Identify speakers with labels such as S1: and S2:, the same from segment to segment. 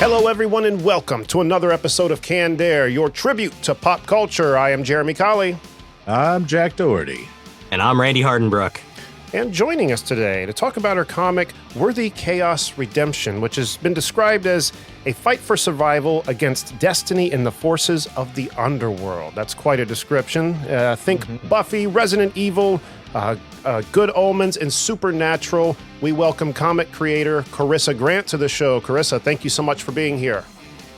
S1: Hello, everyone, and welcome to another episode of Canned Air, your tribute to pop culture. I am Jeramy Kahle.
S2: I'm Jack Dougherty.
S3: And I'm Randy Hardenbrook.
S1: And joining us today to talk about our comic, Worthy Chaos Redemption, which has been described as a fight for survival against destiny and the forces of the underworld. That's quite a description. Think Buffy, Resident Evil, Good Omens, and Supernatural. We welcome comic creator Carissa Grant to the show. Corissa, thank you so much for being here.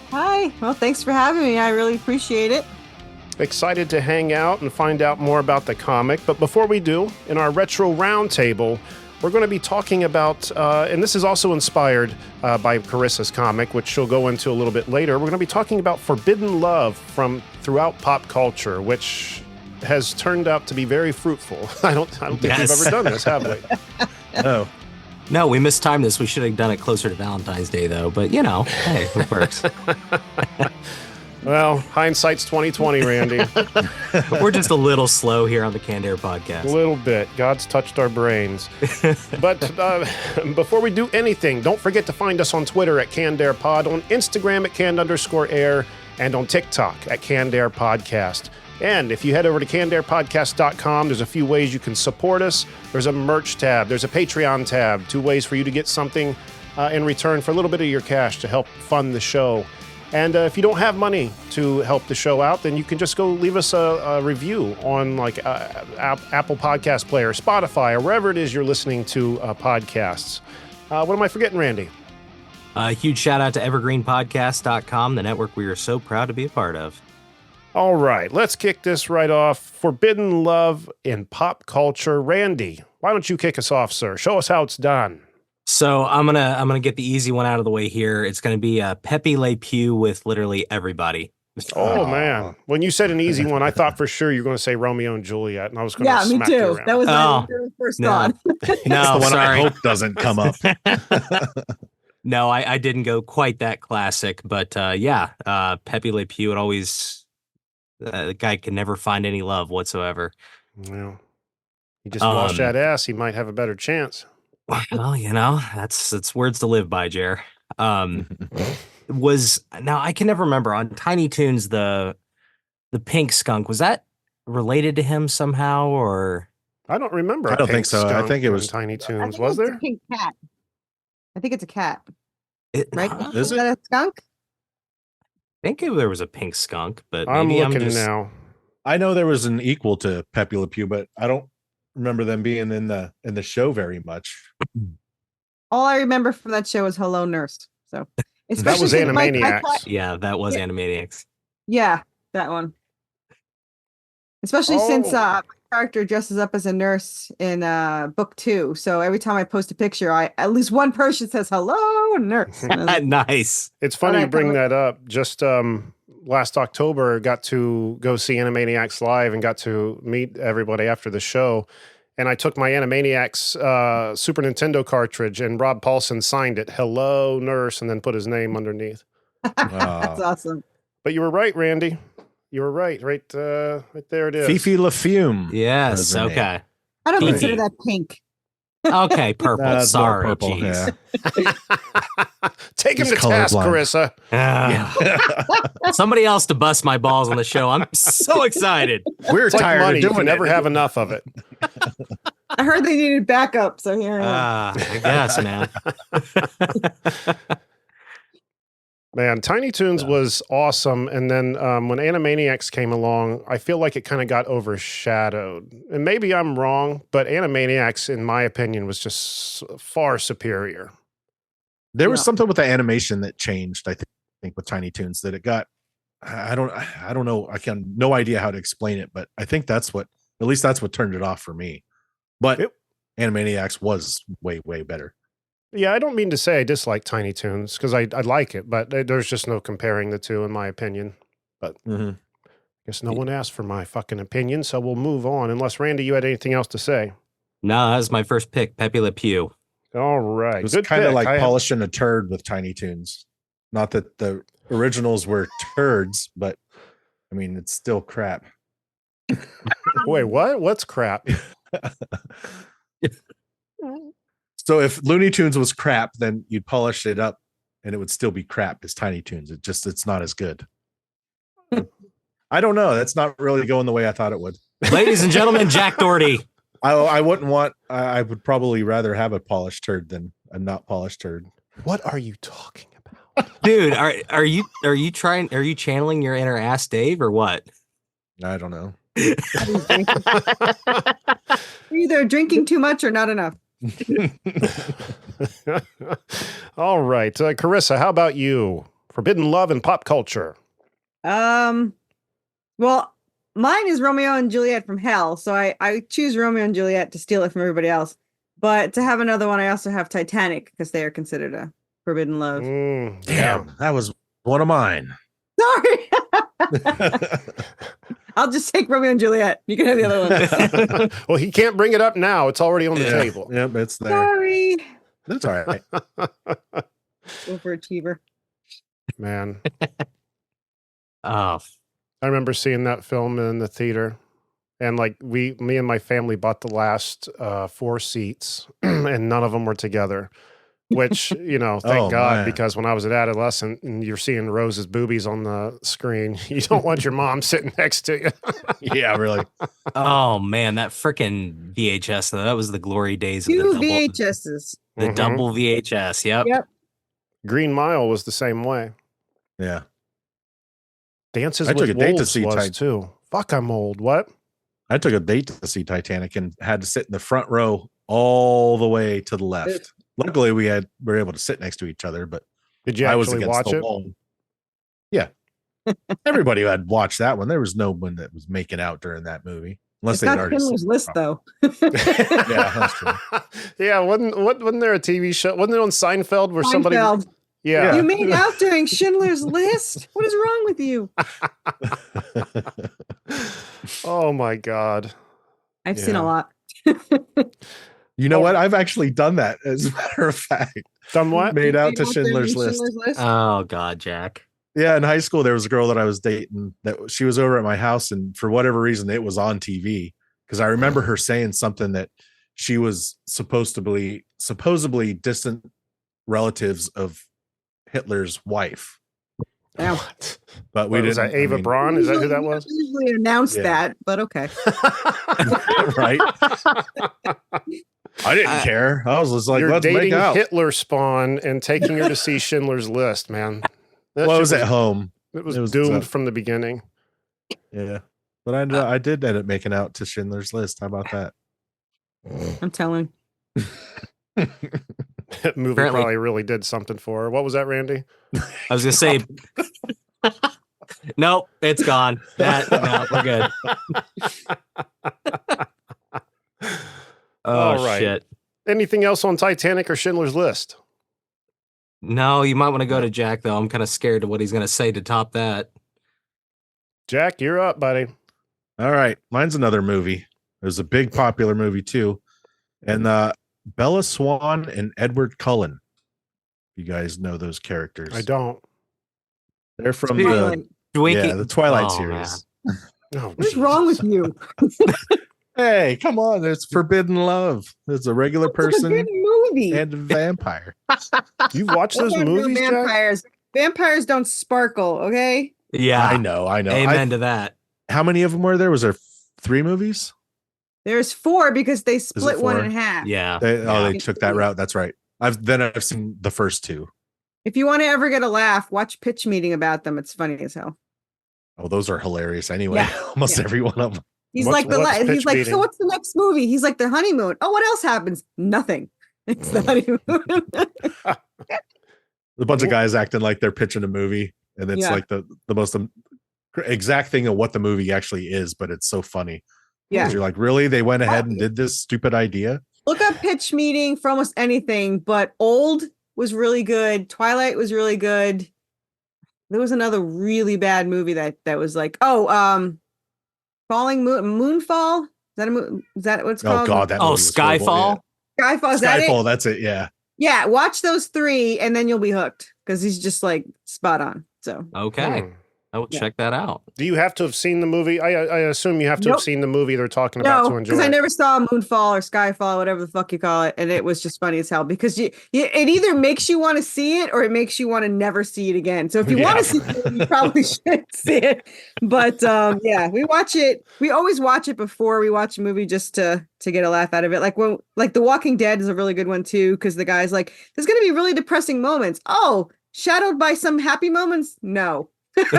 S4: Hi. Well, thanks for having me. I really appreciate it.
S1: Excited to hang out and find out more about the comic. But before we do, in our retro roundtable, we're going to be talking about, and this is also inspired by Carissa's comic, which she'll go into a little bit later. We're going to be talking about forbidden love from throughout pop culture, which has turned out to be very fruitful. I don't think we've ever done this, have we?
S3: No, we mistimed this. We should have done it closer to Valentine's Day, though. But, you know, hey, it works.
S1: Well, hindsight's 2020, Randy.
S3: We're just a little slow here on the Canned Air podcast.
S1: A little bit. God's touched our brains. But before we do anything, don't forget to find us on Twitter at Canned Air Pod, on Instagram at Canned_Air, and on TikTok at Canned Air Podcast. And if you head over to cannedairpodcast.com, there's a few ways you can support us. There's a merch tab. There's a Patreon tab. 2 ways for you to get something in return for a little bit of your cash to help fund the show. And if you don't have money to help the show out, then you can just go leave us a review on like Apple Podcast Player, Spotify, or wherever it is you're listening to podcasts. What am I forgetting, Randy?
S3: A huge shout out to evergreenpodcast.com, the network we are so proud to be a part of.
S1: All right, let's kick this right off. Forbidden love in pop culture. Randy, why don't you kick us off, sir? Show us how it's done.
S3: So I'm gonna get the easy one out of the way here. It's gonna be Pepe Le Pew with literally everybody.
S1: Oh man! When you said an easy one, I thought for sure you were going to say Romeo and Juliet, and I was going to smack you around.
S4: That was my first thought.
S3: No,
S2: the one
S3: sorry.
S2: I hope doesn't come up.
S3: No, I didn't go quite that classic, but Pepe Le Pew. It always the guy can never find any love whatsoever.
S1: Well, he just washed that ass. He might have a better chance.
S3: Well, you know, that's words to live by, Jer. Now I can never remember on Tiny Toons the pink skunk, was that related to him somehow, or
S1: I don't remember.
S2: I don't think so. I think it was
S1: Tiny Toons. Was there
S4: a pink cat? I think it's a cat. Right?
S2: Is it
S4: a skunk?
S3: I think there was a pink skunk, but
S1: I'm
S3: maybe
S1: looking
S3: I'm just...
S1: now.
S2: I know there was an equal to Pepe Le Pew, but I don't remember them being in the show very much.
S4: All I remember from that show was Hello Nurse. So
S1: that was Animaniacs.
S3: Yeah, that was Animaniacs.
S4: Yeah, that one. Especially since my character dresses up as a nurse in book 2. So every time I post a picture, at least one person says hello, nurse.
S3: Nice.
S1: It's funny you bring that up. Just last October, got to go see Animaniacs live and got to meet everybody after the show. And I took my Animaniacs Super Nintendo cartridge, and Rob Paulson signed it, "Hello, Nurse," and then put his name underneath.
S4: That's awesome.
S1: But you were right, Randy. You were right. Right there it is.
S2: Fifi Le Fume.
S3: Yes, okay.
S4: I don't
S3: Fifi.
S4: consider that pink.
S3: Okay, purple.
S2: That's
S3: Sorry,
S2: purple.
S3: jeez.
S2: Yeah.
S1: Take him to task, Corissa.
S3: Somebody else to bust my balls on the show. I'm so excited.
S2: We're
S1: It's like
S2: tired
S1: money.
S2: of
S1: You
S2: doing
S1: can never
S2: it.
S1: have enough of it.
S4: I heard they needed backup, so here I am.
S3: I guess, man.
S1: Man, Tiny Toons was awesome. And then when Animaniacs came along, I feel like it kind of got overshadowed. And maybe I'm wrong, but Animaniacs, in my opinion, was just far superior.
S2: There was something with the animation that changed, I think, with Tiny Toons that it got. I don't know. No idea how to explain it, but I think at least that's what turned it off for me. But Animaniacs was way, way better.
S1: Yeah, I don't mean to say I dislike Tiny Toons because I like it, but there's just no comparing the two, in my opinion. But I guess no one asked for my fucking opinion, so we'll move on. Unless, Randy, you had anything else to say.
S3: No, that was my first pick, Pepe Le Pew.
S1: All right.
S2: It was kind of like polishing a turd with Tiny Toons. Not that the originals were turds, but I mean, it's still crap.
S1: Wait, what? What's crap?
S2: So if Looney Tunes was crap, then you'd polish it up and it would still be crap as Tiny Toons. It's not as good. I don't know. That's not really going the way I thought it would.
S3: Ladies and gentlemen, Jack Dougherty.
S2: I wouldn't want. I would probably rather have a polished turd than a not polished turd.
S1: What are you talking about?
S3: Dude, are you channeling your inner ass Dave or what?
S2: I don't know.
S4: You're either drinking too much or not enough.
S1: All right. Corissa, how about you? Forbidden love and pop culture.
S4: Well, mine is Romeo and Juliet from hell. So I choose Romeo and Juliet to steal it from everybody else. But to have another one, I also have Titanic because they are considered a forbidden love.
S2: Damn, that was one of mine.
S4: Sorry. I'll just take Romeo and Juliet. You can have the other one.
S1: Well, he can't bring it up now. It's already on the table.
S2: Yep, it's there.
S4: Sorry.
S2: That's all right.
S4: Overachiever.
S1: Man.
S3: Oh,
S1: I remember seeing that film in the theater. And like me and my family bought the last 4 seats and none of them were together, which, thank God, man. Because when I was an adolescent and you're seeing Rose's boobies on the screen, you don't want your mom sitting next to you.
S2: Yeah, really.
S3: Oh man, that freaking VHS though, that was the glory days of
S4: 2
S3: the double,
S4: VHSs.
S3: the double VHS. Yep.
S1: Green Mile was the same way.
S2: Yeah.
S1: Dances
S2: I took
S1: with
S2: a date to
S1: Wolves
S2: see
S1: was too. Fuck, I'm old. What?
S2: I took a date to see Titanic and had to sit in the front row all the way to the left. Luckily, we were able to sit next to each other, but
S1: did you actually watch it?
S2: Wall. Yeah. Everybody had watched that one. There was no one that was making out during that movie. Unless they already
S4: Schindler's List, though.
S2: Yeah, that's true.
S1: Yeah, wasn't there a TV show? Wasn't it on Seinfeld where somebody? Yeah.
S4: You made out during Schindler's List? What is wrong with you?
S1: Oh my God.
S4: I've seen a lot.
S2: You know what? I've actually done that, as a matter of fact.
S1: Done what?
S2: Made out to Schindler's List.
S3: Oh God, Jack.
S2: Yeah, in high school, there was a girl that I was dating that she was over at my house, and for whatever reason, it was on TV because I remember her saying something that she was supposedly distant relatives of Hitler's wife.
S4: Yeah.
S2: But we didn't.
S1: Was that Ava Braun? Is that who that was?
S4: Usually announced that, but okay.
S2: Right. I didn't care. I was just like,
S1: you're
S2: let's
S1: dating
S2: make out.
S1: Hitler spawn and taking her to see Schindler's List, man.
S2: Well, I was at home.
S1: It was doomed from the beginning.
S2: Yeah. But I did end up making out to Schindler's List. How about that?
S4: I'm telling.
S1: That movie probably really did something for her. What was that, Randy?
S3: I was gonna say, nope, it's gone. No, we're good.
S1: All right.
S3: Shit.
S1: Anything else on Titanic or Schindler's List?
S3: No, you might want to go to Jack though. I'm kind of scared of what he's gonna say to top that.
S1: Jack, you're up, buddy.
S2: All right. Mine's another movie. It was a big popular movie too. And Bella Swan and Edward Cullen. You guys know those characters?
S1: I don't.
S2: They're from
S4: Twilight.
S2: the Twilight series.
S1: Oh,
S4: What is wrong with you?
S2: Hey, come on. It's forbidden love. It's a regular person
S4: It's a good movie.
S2: and a vampire.
S1: You watch those
S4: Those are
S1: movies, Jack?
S4: vampires. Vampires don't sparkle, okay?
S3: Yeah,
S2: I know.
S3: Amen to that.
S2: How many of them were there? Was there 3 movies?
S4: There's 4 because they split one
S2: 4?
S4: in half.
S3: Yeah.
S2: They took that route. That's right. I've seen the first 2.
S4: If you want to ever get a laugh, watch Pitch Meeting about them. It's funny as hell.
S2: Oh, those are hilarious anyway.
S4: Yeah.
S2: Almost every one of them.
S4: He's
S1: What's
S4: like
S1: Pitch Meeting?
S4: so what's the next movie? He's like, the honeymoon. Oh, what else happens? Nothing. It's the honeymoon.
S2: A bunch of guys acting like they're pitching a movie, and it's like the most exact thing of what the movie actually is, but it's so funny.
S4: Yeah.
S2: You're like, really? They went ahead and did this stupid idea?
S4: Look up Pitch Meeting for almost anything, but Old was really good. Twilight was really good. There was another really bad movie that was like, Falling Moonfall. Is that is that what it's called?
S2: Oh God, that movie was
S3: Skyfall.
S2: horrible, yeah.
S4: Skyfall. Is that it?
S2: Skyfall. That's it. Yeah.
S4: Yeah. Watch those 3, and then you'll be hooked because he's just like spot on. So
S3: Okay. I will
S4: Yeah.
S3: check that out.
S1: Do you have to have seen the movie? I assume you have to have
S4: Nope.
S1: seen the movie they're talking about
S4: No,
S1: to enjoy
S4: because I
S1: it.
S4: never saw Moonfall or Skyfall, whatever the fuck you call it, and it was just funny as hell because it either makes you want to see it or it makes you want to never see it again. So if you want to see it, you probably should see it. But yeah, we watch it. We always watch it before we watch a movie just to get a laugh out of it. Like The Walking Dead is a really good one too because the guy's like, "There's going to be really depressing moments." Oh, shadowed by some happy moments? No.
S2: It's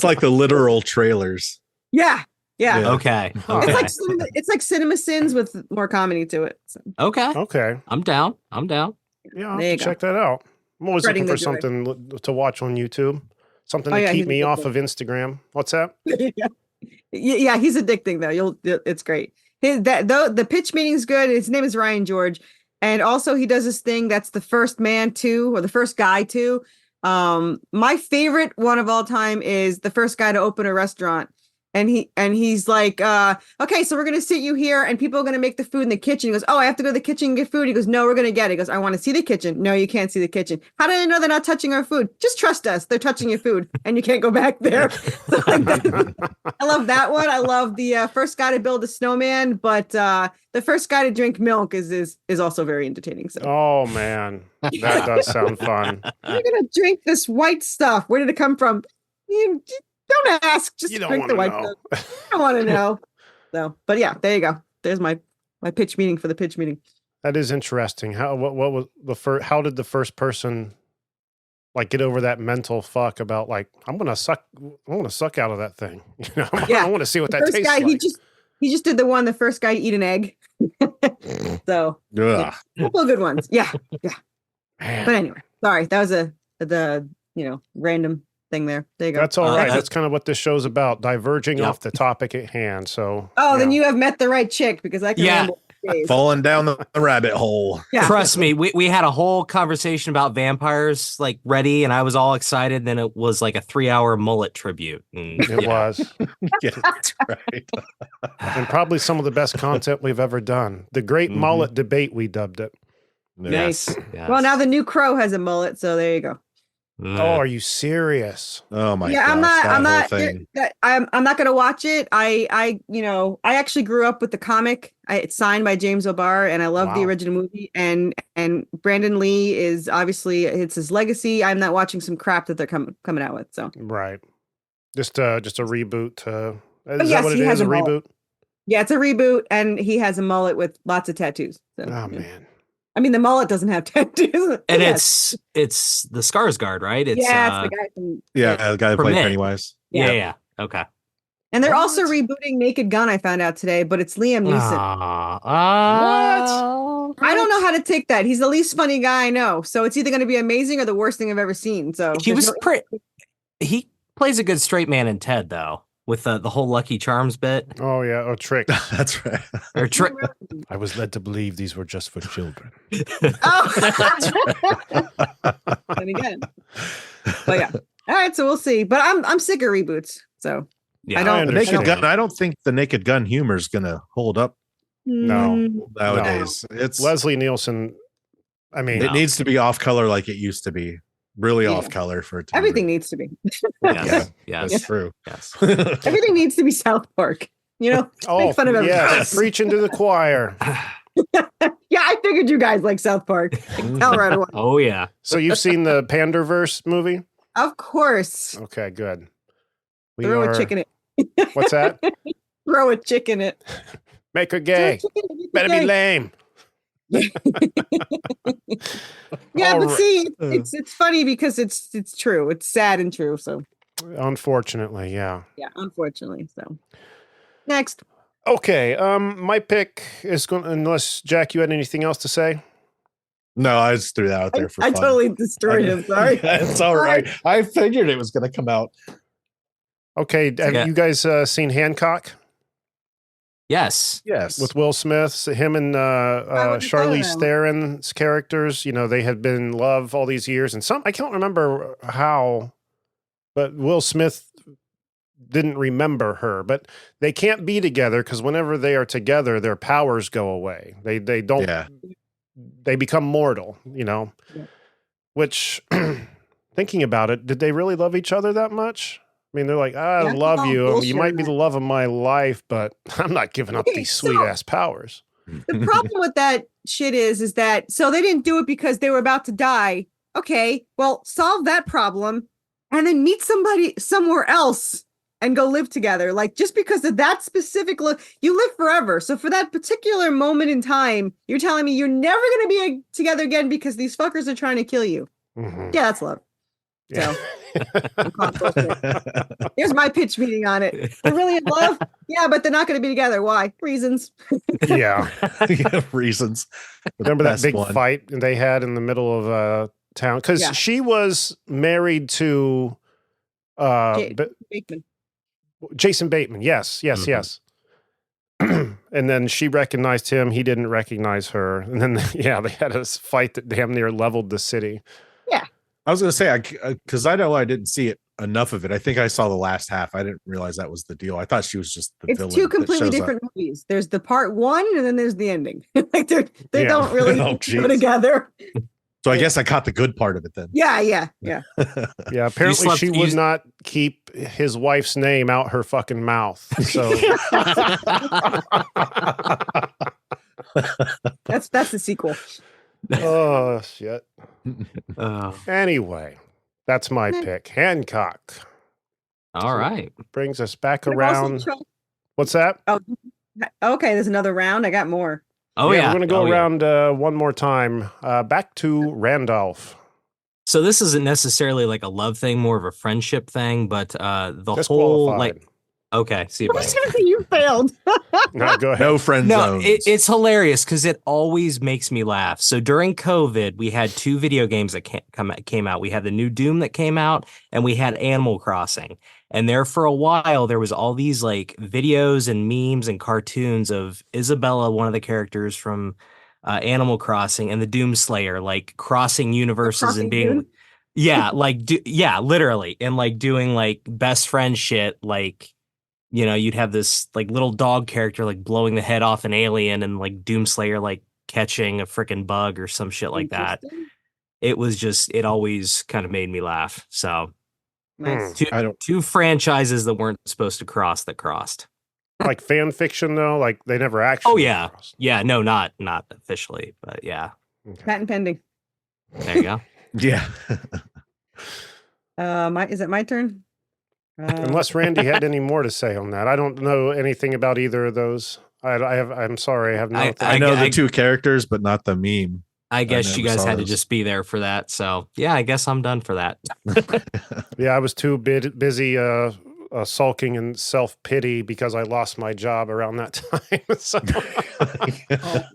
S2: like the literal trailers.
S4: Yeah.
S3: Okay.
S4: It's like Cinema Sins with more comedy to it. So.
S3: Okay.
S1: Okay.
S3: I'm down.
S1: Yeah, I'll
S4: There you
S1: have to check that out. I'm always
S4: Spreading
S1: looking for
S4: the joy.
S1: something to watch on YouTube. Something to
S4: Yeah,
S1: keep
S4: he's
S1: me off
S4: addictive.
S1: of Instagram. What's that?
S4: Yeah, he's addicting though. It's great. The pitch meeting's good. His name is Ryan George, and also he does this thing that's the first man too, or the first guy too. My favorite one of all time is the first guy to open a restaurant. And he's like, okay, so we're gonna sit you here, and people are gonna make the food in the kitchen. He goes, oh, I have to go to the kitchen and get food. He goes, no, we're gonna get it. He goes, I want to see the kitchen. No, you can't see the kitchen. How do I know they're not touching our food? Just trust us. They're touching your food, and you can't go back there. So, I love that one. I love the first guy to build a snowman, but the first guy to drink milk is also very entertaining. So,
S1: Oh man, that does sound fun.
S4: you're gonna drink this white stuff. Where did it come from? You don't ask. Just
S1: You don't
S4: drink the
S1: wanna
S4: white
S1: know.
S4: stuff. I want to know. So, but yeah, there you go. There's my pitch meeting for the pitch meeting.
S1: That is interesting. What was the first? How did the first person like get over that mental fuck about like I'm gonna suck out of that thing? You know,
S4: Yeah.
S1: I want to see what
S4: The
S1: that
S4: first
S1: tastes
S4: guy,
S1: like.
S4: he just did the first guy to eat an egg. So,
S2: Ugh.
S4: a couple of good ones. Yeah.
S1: Man,
S4: But anyway, sorry, that was the random thing there. There you go.
S1: that's all right.
S3: Excellent.
S1: That's kind of what this show's about, diverging
S3: Yep.
S1: off the topic at hand. So,
S4: Then you have met the right chick because I can
S3: Yeah.
S4: ramble for days.
S2: Falling down the rabbit hole.
S4: Yeah.
S3: Trust me, we had a whole conversation about vampires like ready, and I was all excited. Then it was like a 3-hour mullet tribute. And,
S1: it was,
S2: Yeah, that's right.
S1: and probably some of the best content we've ever done. The Great
S2: Mhm.
S1: Mullet Debate, we dubbed it.
S3: Yes.
S4: Well, now the new Crow has a mullet, so there you go.
S1: Oh, are you serious?
S2: Oh my
S4: Yeah,
S2: gosh,
S4: I'm
S2: that whole
S4: not.
S2: thing.
S4: I'm not gonna watch it. I actually grew up with the comic. It's signed by James O'Barr, and I love the
S1: Wow.
S4: original movie. And Brandon Lee is obviously it's his legacy. I'm not watching some crap that they're coming out with. So
S1: Right. Just a reboot. Is
S4: yes,
S1: that what
S4: he
S1: it
S4: has
S1: is? A
S4: a mullet.
S1: reboot?
S4: yeah, it's a reboot, and he has a mullet with lots of tattoos. So,
S1: Oh
S4: yeah.
S1: man.
S4: I mean, the mullet doesn't have tattoos.
S3: And
S4: Yes.
S3: it's the Skarsgård, right? It's
S4: it's the guy from.
S2: Yeah, the guy that
S3: For
S2: played
S3: men.
S2: Pennywise.
S3: yeah. Okay.
S4: And they're also
S1: What?
S4: rebooting Naked Gun. I found out today, but it's Liam Neeson.
S3: What?
S4: I don't know how to take that. He's the least funny guy I know. So it's either going to be amazing or the worst thing I've ever seen. So
S3: He
S4: there's
S3: was he plays a good straight man in Ted though, with the whole Lucky Charms bit
S1: Oh yeah. Oh, trick.
S2: That's right.
S3: or trick.
S1: I was led to believe these were just for children.
S4: Oh, and again. But yeah. All right, so we'll see. But I'm sick of reboots. So
S3: Yeah,
S4: I don't-
S2: The Naked
S1: understand.
S2: Gun. I don't think the Naked Gun humor is gonna hold up
S1: No.
S2: nowadays. It's
S1: Leslie Nielsen. I mean,
S2: it needs to be off color like it used to be. Really
S4: Yeah.
S2: off color for it to be
S4: everything needs to be.
S3: Yes.
S2: That's
S3: Yes.
S2: true.
S3: Yes.
S4: Everything needs to be South Park. You know, make fun of everything.
S1: yes, preaching to the choir.
S4: Yeah, I figured you guys like South Park. I can tell right away.
S3: Oh yeah.
S1: So you've seen the Panderverse movie?
S4: Of course.
S1: Okay, good. We
S4: Throw
S1: are-
S4: a chick in it.
S1: What's that?
S4: Throw a chick in it.
S1: Make her
S4: Throw a
S1: gay.
S4: chick in it, make it
S1: Better be
S4: gay.
S1: lame.
S4: Yeah,
S1: All
S4: but
S1: right.
S4: see, it's funny because it's true. It's sad and true. So
S1: Unfortunately, yeah.
S4: yeah, unfortunately. So next.
S1: Okay, my pick is going. Unless Jack, you had anything else to say?
S2: No, I just threw that out there for
S4: I
S2: fun.
S4: totally destroyed him. Sorry.
S2: It's all right. I figured it was gonna come out.
S1: Okay, have
S3: Yeah.
S1: you guys seen Hancock
S3: Yes.
S2: Yes.
S1: with Will Smith? Him and
S4: wasn't
S1: Charlize
S4: fan of
S1: Theron's characters. You know, they had been in love all these years, and I can't remember how, but Will Smith didn't remember her. But they can't be together because whenever they are together, their powers go away. They don't.
S2: Yeah.
S1: They become mortal. You know,
S4: Yeah.
S1: which thinking about it, did they really love each other that much? I mean, they're like, I
S4: Yeah,
S1: love
S4: it's all
S1: you. You
S4: bullshit,
S1: might be the
S4: man.
S1: love of my life, but I'm not giving up
S4: Okay,
S1: these
S4: so-
S1: sweet ass powers.
S4: The problem with that shit is that so they didn't do it because they were about to die. Okay, well, solve that problem and then meet somebody somewhere else and go live together. Like just because of that specific look, you live forever. So for that particular moment in time, you're telling me you're never going to be together again because these fuckers are trying to kill you.
S1: Mhm.
S4: Yeah, that's love.
S1: Yeah.
S4: I'm calling bullshit. Here's my pitch meeting on it. They're really in love? Yeah, but they're not going to be together. Why? Reasons.
S1: Yeah.
S2: Yeah, reasons.
S1: Remember that
S2: Best
S1: big
S2: one.
S1: fight they had in the middle of town? Because
S4: Yeah.
S1: she was married to
S4: Bateman.
S1: Jason Bateman. Yes, yes,
S3: Mhm.
S1: yes. And then she recognized him. He didn't recognize her. And then, yeah, they had a fight that damn near leveled the city.
S2: I was going to say, because I know I didn't see it enough of it. I think I saw the last half. I didn't realize that was the deal. I thought she was just the
S4: It's
S2: villain.
S4: two
S2: that
S4: completely
S2: shows up.
S4: different movies. There's the part one and then there's the ending. Like they
S1: Yeah.
S4: don't really
S2: Oh,
S4: go
S2: geez.
S4: together.
S2: So I guess I caught the good part of it then.
S4: Yeah.
S1: Yeah, apparently
S3: slept-
S1: she
S3: you
S1: would
S3: s-
S1: not keep his wife's name out her fucking mouth. So
S4: That's the sequel.
S1: oh shit.
S3: Oh,
S1: Anyway, that's my pick. Hancock
S3: all right.
S1: brings us back
S4: But I've also
S1: around.
S4: tried-
S1: What's that?
S4: Oh, okay. There's another round. I got more.
S3: Oh yeah,
S1: We're gonna go
S3: Oh, yeah.
S1: around one more time. Back to Randolph.
S3: So this isn't necessarily like a love thing, more of a friendship thing, but the whole
S1: Disqualified.
S3: like. Okay, see if
S4: I
S3: I
S4: was gonna say you failed.
S1: No, go ahead.
S2: No friend
S3: No,
S2: zones.
S3: it's hilarious because it always makes me laugh. So during COVID, we had two video games that came out. We had the new Doom that came out, and we had Animal Crossing. And there for a while, there was all these like videos and memes and cartoons of Isabella, one of the characters from Animal Crossing, and the Doom Slayer, like crossing universes
S4: Crossing
S3: and being,
S4: Dune?
S3: yeah, like yeah, literally, and like doing like best friend shit, like. You know, you'd have this like little dog character like blowing the head off an alien and like Doomslayer like catching a freaking bug or some shit like that.
S4: Interesting.
S3: It was just, it always kind of made me laugh. So
S4: Nice.
S2: I don't.
S3: two franchises that weren't supposed to cross that crossed.
S1: Like fan fiction though, like they never actually.
S3: Oh yeah.
S1: crossed.
S3: Yeah, no, not officially, but yeah.
S1: Okay.
S4: Patent pending.
S3: There you go.
S2: Yeah.
S4: Is it my turn?
S1: Unless Randy had any more to say on that, I don't know anything about either of those. I'm sorry, I have no.
S2: I know
S3: I-
S2: the two characters, but not the meme.
S3: I guess you
S2: never
S3: guys
S2: saw
S3: had to
S2: those.
S3: just be there for that. So yeah, I guess I'm done for that.
S1: Yeah, I was too busy sulking in self pity because I lost my job around that time. So,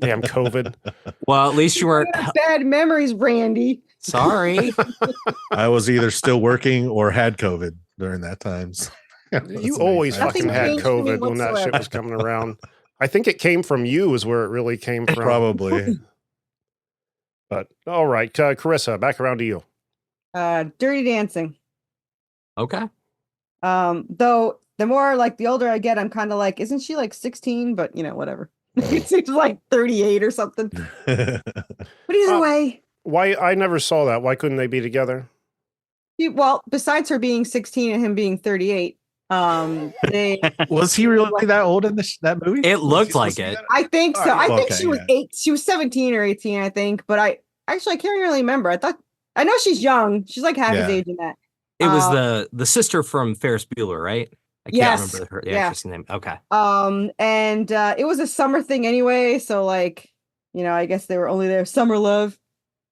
S1: damn COVID.
S3: Well, at least you were
S4: Bad memories, Randy.
S3: sorry.
S2: I was either still working or had COVID during that time. So
S1: You always
S4: Nothing
S1: fucking had
S4: changed for me
S1: COVID when that shit
S4: whatsoever.
S1: was coming around. I think it came from you, is where it really came from.
S2: Probably.
S1: But all right, Corissa, back around to you.
S4: Dirty Dancing.
S3: Okay.
S4: Though the more like the older I get, I'm kind of like, isn't she like 16? But you know, whatever. It seems like 38 or something. But either way,
S1: Why? I never saw that. Why couldn't they be together?
S4: well, besides her being 16 and him being 38, they
S2: Was he really that old in that movie?
S3: It
S2: Was
S3: looked
S2: he supposed
S3: like
S2: to be
S3: it.
S2: that-
S4: I think so.
S2: Oh,
S4: I think
S2: okay,
S4: she was
S2: yeah.
S4: 8. She was 17 or 18, I think. But I can't really remember. I know she's young. She's like half his
S2: Yeah.
S4: age in that.
S3: It was the sister from Ferris Bueller, right? I can't
S4: Yes,
S3: remember the
S4: yeah.
S3: actress name. Okay.
S4: And it was a summer thing anyway. So like, you know, I guess they were only there summer love.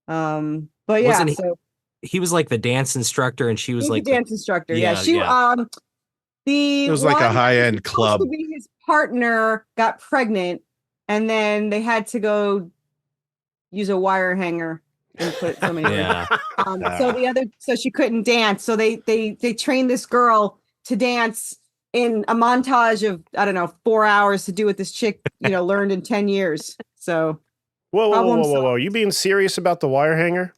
S4: But yeah,
S3: Wasn't he-
S4: so
S3: He was like the dance instructor, and she was
S4: he's
S3: like
S4: the dance instructor. Yeah,
S3: yeah,
S4: she
S3: yeah.
S4: the
S2: It was like a
S4: one that
S2: high-end
S4: was supposed
S2: club.
S4: to be his partner got pregnant, and then they had to go use a wire hanger and put something in.
S3: yeah.
S4: So she couldn't dance. So they trained this girl to dance in a montage of, I don't know, 4 hours to do what this chick, you know, learned in 10 years. So
S1: Whoa,
S4: Problem
S1: whoa! You being serious about the wire hanger?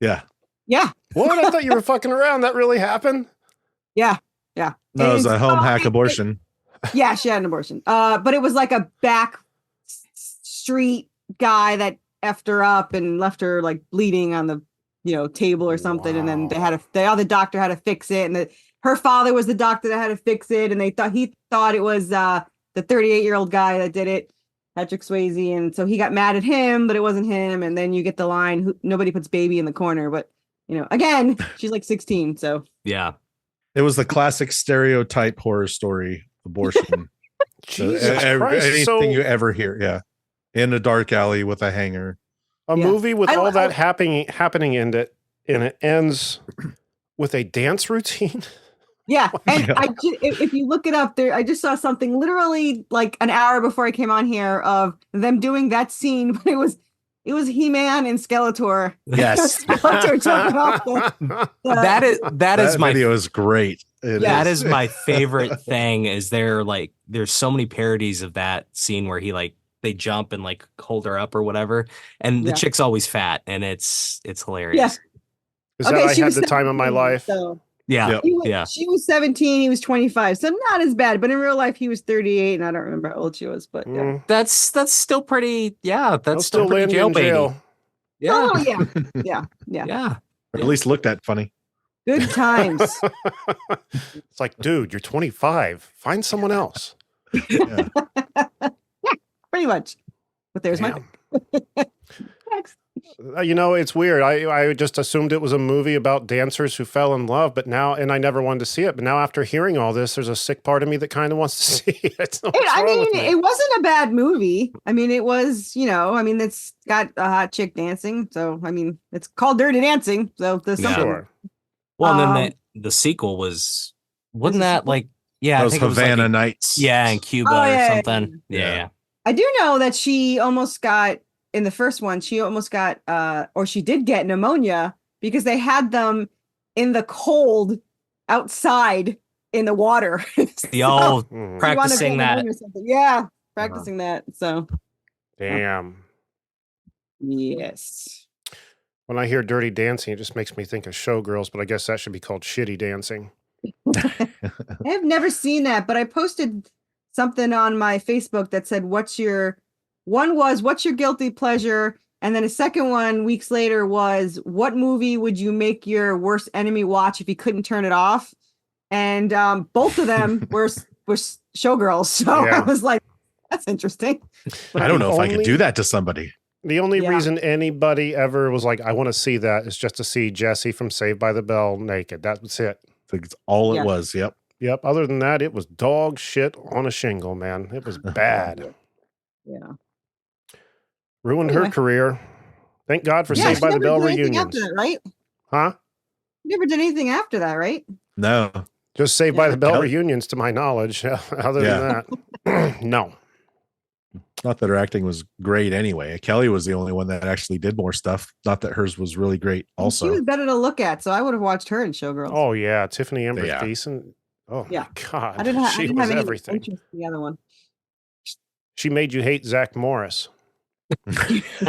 S2: Yeah.
S4: yeah,
S1: What? I thought you were fucking around. That really happened?
S4: yeah.
S2: No, it was
S4: And
S2: a home
S4: so
S2: hack abortion.
S4: Yeah, she had an abortion. But it was like a back street guy that effed her up and left her like bleeding on the table or something, and then the doctor had to fix it, and her father was the doctor that had to fix it, and he thought it was the 38-year-old guy that did it, Patrick Swayze, and so he got mad at him, but it wasn't him. And then you get the line, nobody puts baby in the corner, but again, she's like 16, so
S3: yeah,
S2: it was the classic stereotype horror story abortion.
S1: Jesus Christ.
S2: Anything you ever hear, yeah, in a dark alley with a hanger.
S1: A movie with all that happening in it, and it ends with a dance routine.
S4: Yeah, and if you look it up, I just saw something literally like an hour before I came on here of them doing that scene, but it was He-Man and Skeletor.
S2: Yes,
S4: Skeletor jumping off
S3: that
S2: video is great.
S3: That is my favorite thing. Is there's so many parodies of that scene where they jump and hold her up or whatever, and the chick's always fat, and it's hilarious.
S4: Yeah.
S1: Is that I had the time of my life?
S4: So.
S3: Yeah.
S4: She was 17, he was 25, so not as bad. But in real life, he was 38, and I don't remember how old she was. But yeah,
S3: that's still pretty. Yeah, that's still pretty
S1: in jail.
S3: Yeah.
S4: Oh yeah.
S2: Or at least looked at funny.
S4: Good times.
S1: It's like, dude, you're 25. Find someone else.
S2: Yeah.
S4: Pretty much. But there's my next.
S1: It's weird. I just assumed it was a movie about dancers who fell in love, and I never wanted to see it. But now, after hearing all this, there's a sick part of me that kind of wants to see it.
S4: It wasn't a bad movie. I mean, it was, it's got a hot chick dancing. So, it's called Dirty Dancing. So, there's something.
S1: Sure.
S3: Well, and then the sequel wasn't that like,
S2: yeah, those Havana Nights.
S3: Yeah, in Cuba or something. Yeah.
S4: I do know that she almost got, in the first one, she almost got, or she did get pneumonia because they had them in the cold outside in the water.
S3: Practicing that.
S4: Yeah, practicing that. So.
S1: Damn.
S4: Yes.
S1: When I hear Dirty Dancing, it just makes me think of Showgirls, but I guess that should be called Shitty Dancing.
S4: I have never seen that, but I posted something on my Facebook that said, what's your guilty pleasure? And then a second one weeks later was, what movie would you make your worst enemy watch if you couldn't turn it off? And both of them were Showgirls. So I was like, that's interesting.
S2: I don't know if I could do that to somebody.
S1: The only reason anybody ever was like, I want to see that is just to see Jesse from Saved by the Bell naked. That was it.
S2: That's all it was. Yep.
S1: Yep. Other than that, it was dog shit on a shingle, man. It was bad.
S4: Yeah.
S1: Ruined her career. Thank God for Saved by the Bell reunions.
S4: After that, right?
S1: Huh?
S4: Never did anything after that, right?
S2: No.
S1: Just Saved by the Bell reunions, to my knowledge. Other than that, no.
S2: Not that her acting was great anyway. Kelly was the only one that actually did more stuff. Not that hers was really great also.
S4: She was better to look at, so I would have watched her in Showgirls.
S1: Oh, yeah. Tiffany Amber Thiessen. Oh, my God.
S4: I didn't have any
S1: everything.
S4: interest in the other one.
S1: She made you hate Zach Morris.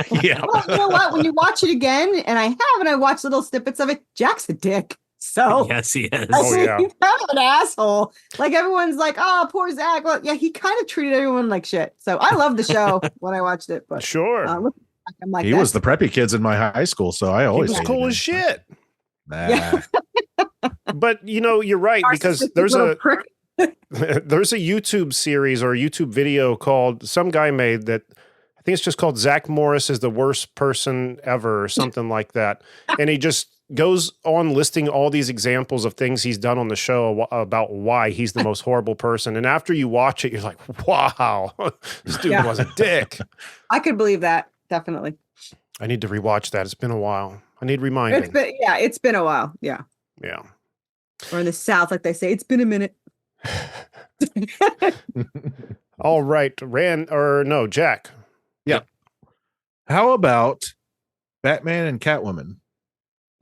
S2: Yeah.
S4: Well, you know what? When you watch it again, and I watched little snippets of it, Jack's a dick. So
S3: yes, he is.
S1: Oh, yeah.
S4: He's kind of an asshole. Like everyone's like, oh, poor Zach. Well, yeah, he kind of treated everyone like shit. So I loved the show when I watched it. But
S1: sure.
S4: I'm like,
S2: he was the preppy kids in my high school, so I always
S1: he was cool as shit.
S2: Nah.
S4: Yeah.
S1: But you're right, because there's a YouTube series or a YouTube video called some guy made that I think it's just called Zach Morris is the worst person ever or something like that. And he just goes on listing all these examples of things he's done on the show about why he's the most horrible person. And after you watch it, you're like, wow, this dude was a dick.
S4: I could believe that. Definitely.
S1: I need to rewatch that. It's been a while. I need reminding.
S4: It's been a while. Yeah.
S1: Yeah.
S4: Or in the South, like they say, it's been a minute.
S1: All right. Jack.
S2: Yeah. How about Batman and Catwoman?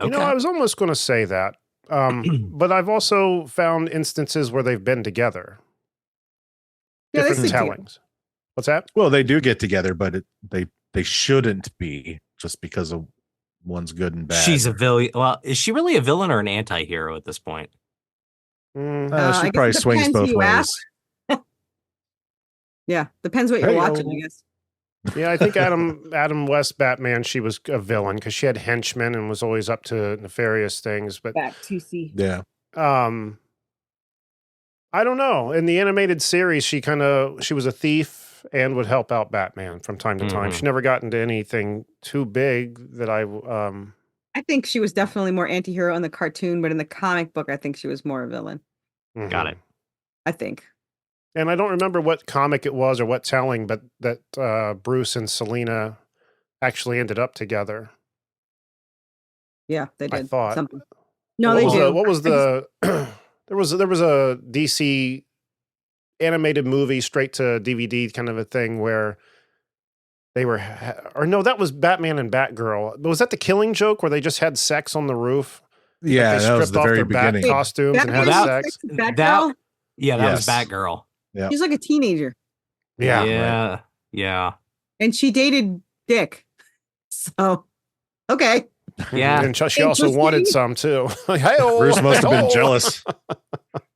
S1: Okay. I was almost going to say that. But I've also found instances where they've been together.
S4: Yeah,
S1: different tellings. What's that?
S2: Well, they do get together, but they shouldn't be just because of one's good and bad.
S3: She's a villain. Well, is she really a villain or an anti-hero at this point?
S2: She probably swings both ways.
S4: Yeah, depends what you're watching, I guess.
S1: Yeah, I think Adam West Batman, she was a villain because she had henchmen and was always up to nefarious things. But
S4: Back to see.
S2: Yeah.
S1: I don't know. In the animated series, she was a thief and would help out Batman from time to time. She never got into anything too big that
S4: I think she was definitely more anti-hero in the cartoon, but in the comic book, I think she was more a villain.
S3: Got it.
S4: I think.
S1: And I don't remember what comic it was or what telling, but that Bruce and Selina actually ended up together.
S4: Yeah, they did.
S1: I thought.
S4: Something. No, they do.
S1: What was the? There was a DC animated movie straight to DVD kind of a thing where they were, or no, that was Batman and Batgirl. Was that the Killing Joke where they just had sex on the roof?
S2: Yeah,
S1: they
S2: that was the very
S1: bat
S2: beginning.
S1: costumes and had sex.
S4: Batgirl?
S3: That was
S2: Yes.
S3: Batgirl.
S2: Yeah.
S4: She's like a teenager.
S1: Yeah.
S3: Yeah. Yeah.
S4: And she dated Dick. So, okay.
S3: Yeah.
S1: And she also wanted some too. Like, hey,
S2: Bruce must have been jealous.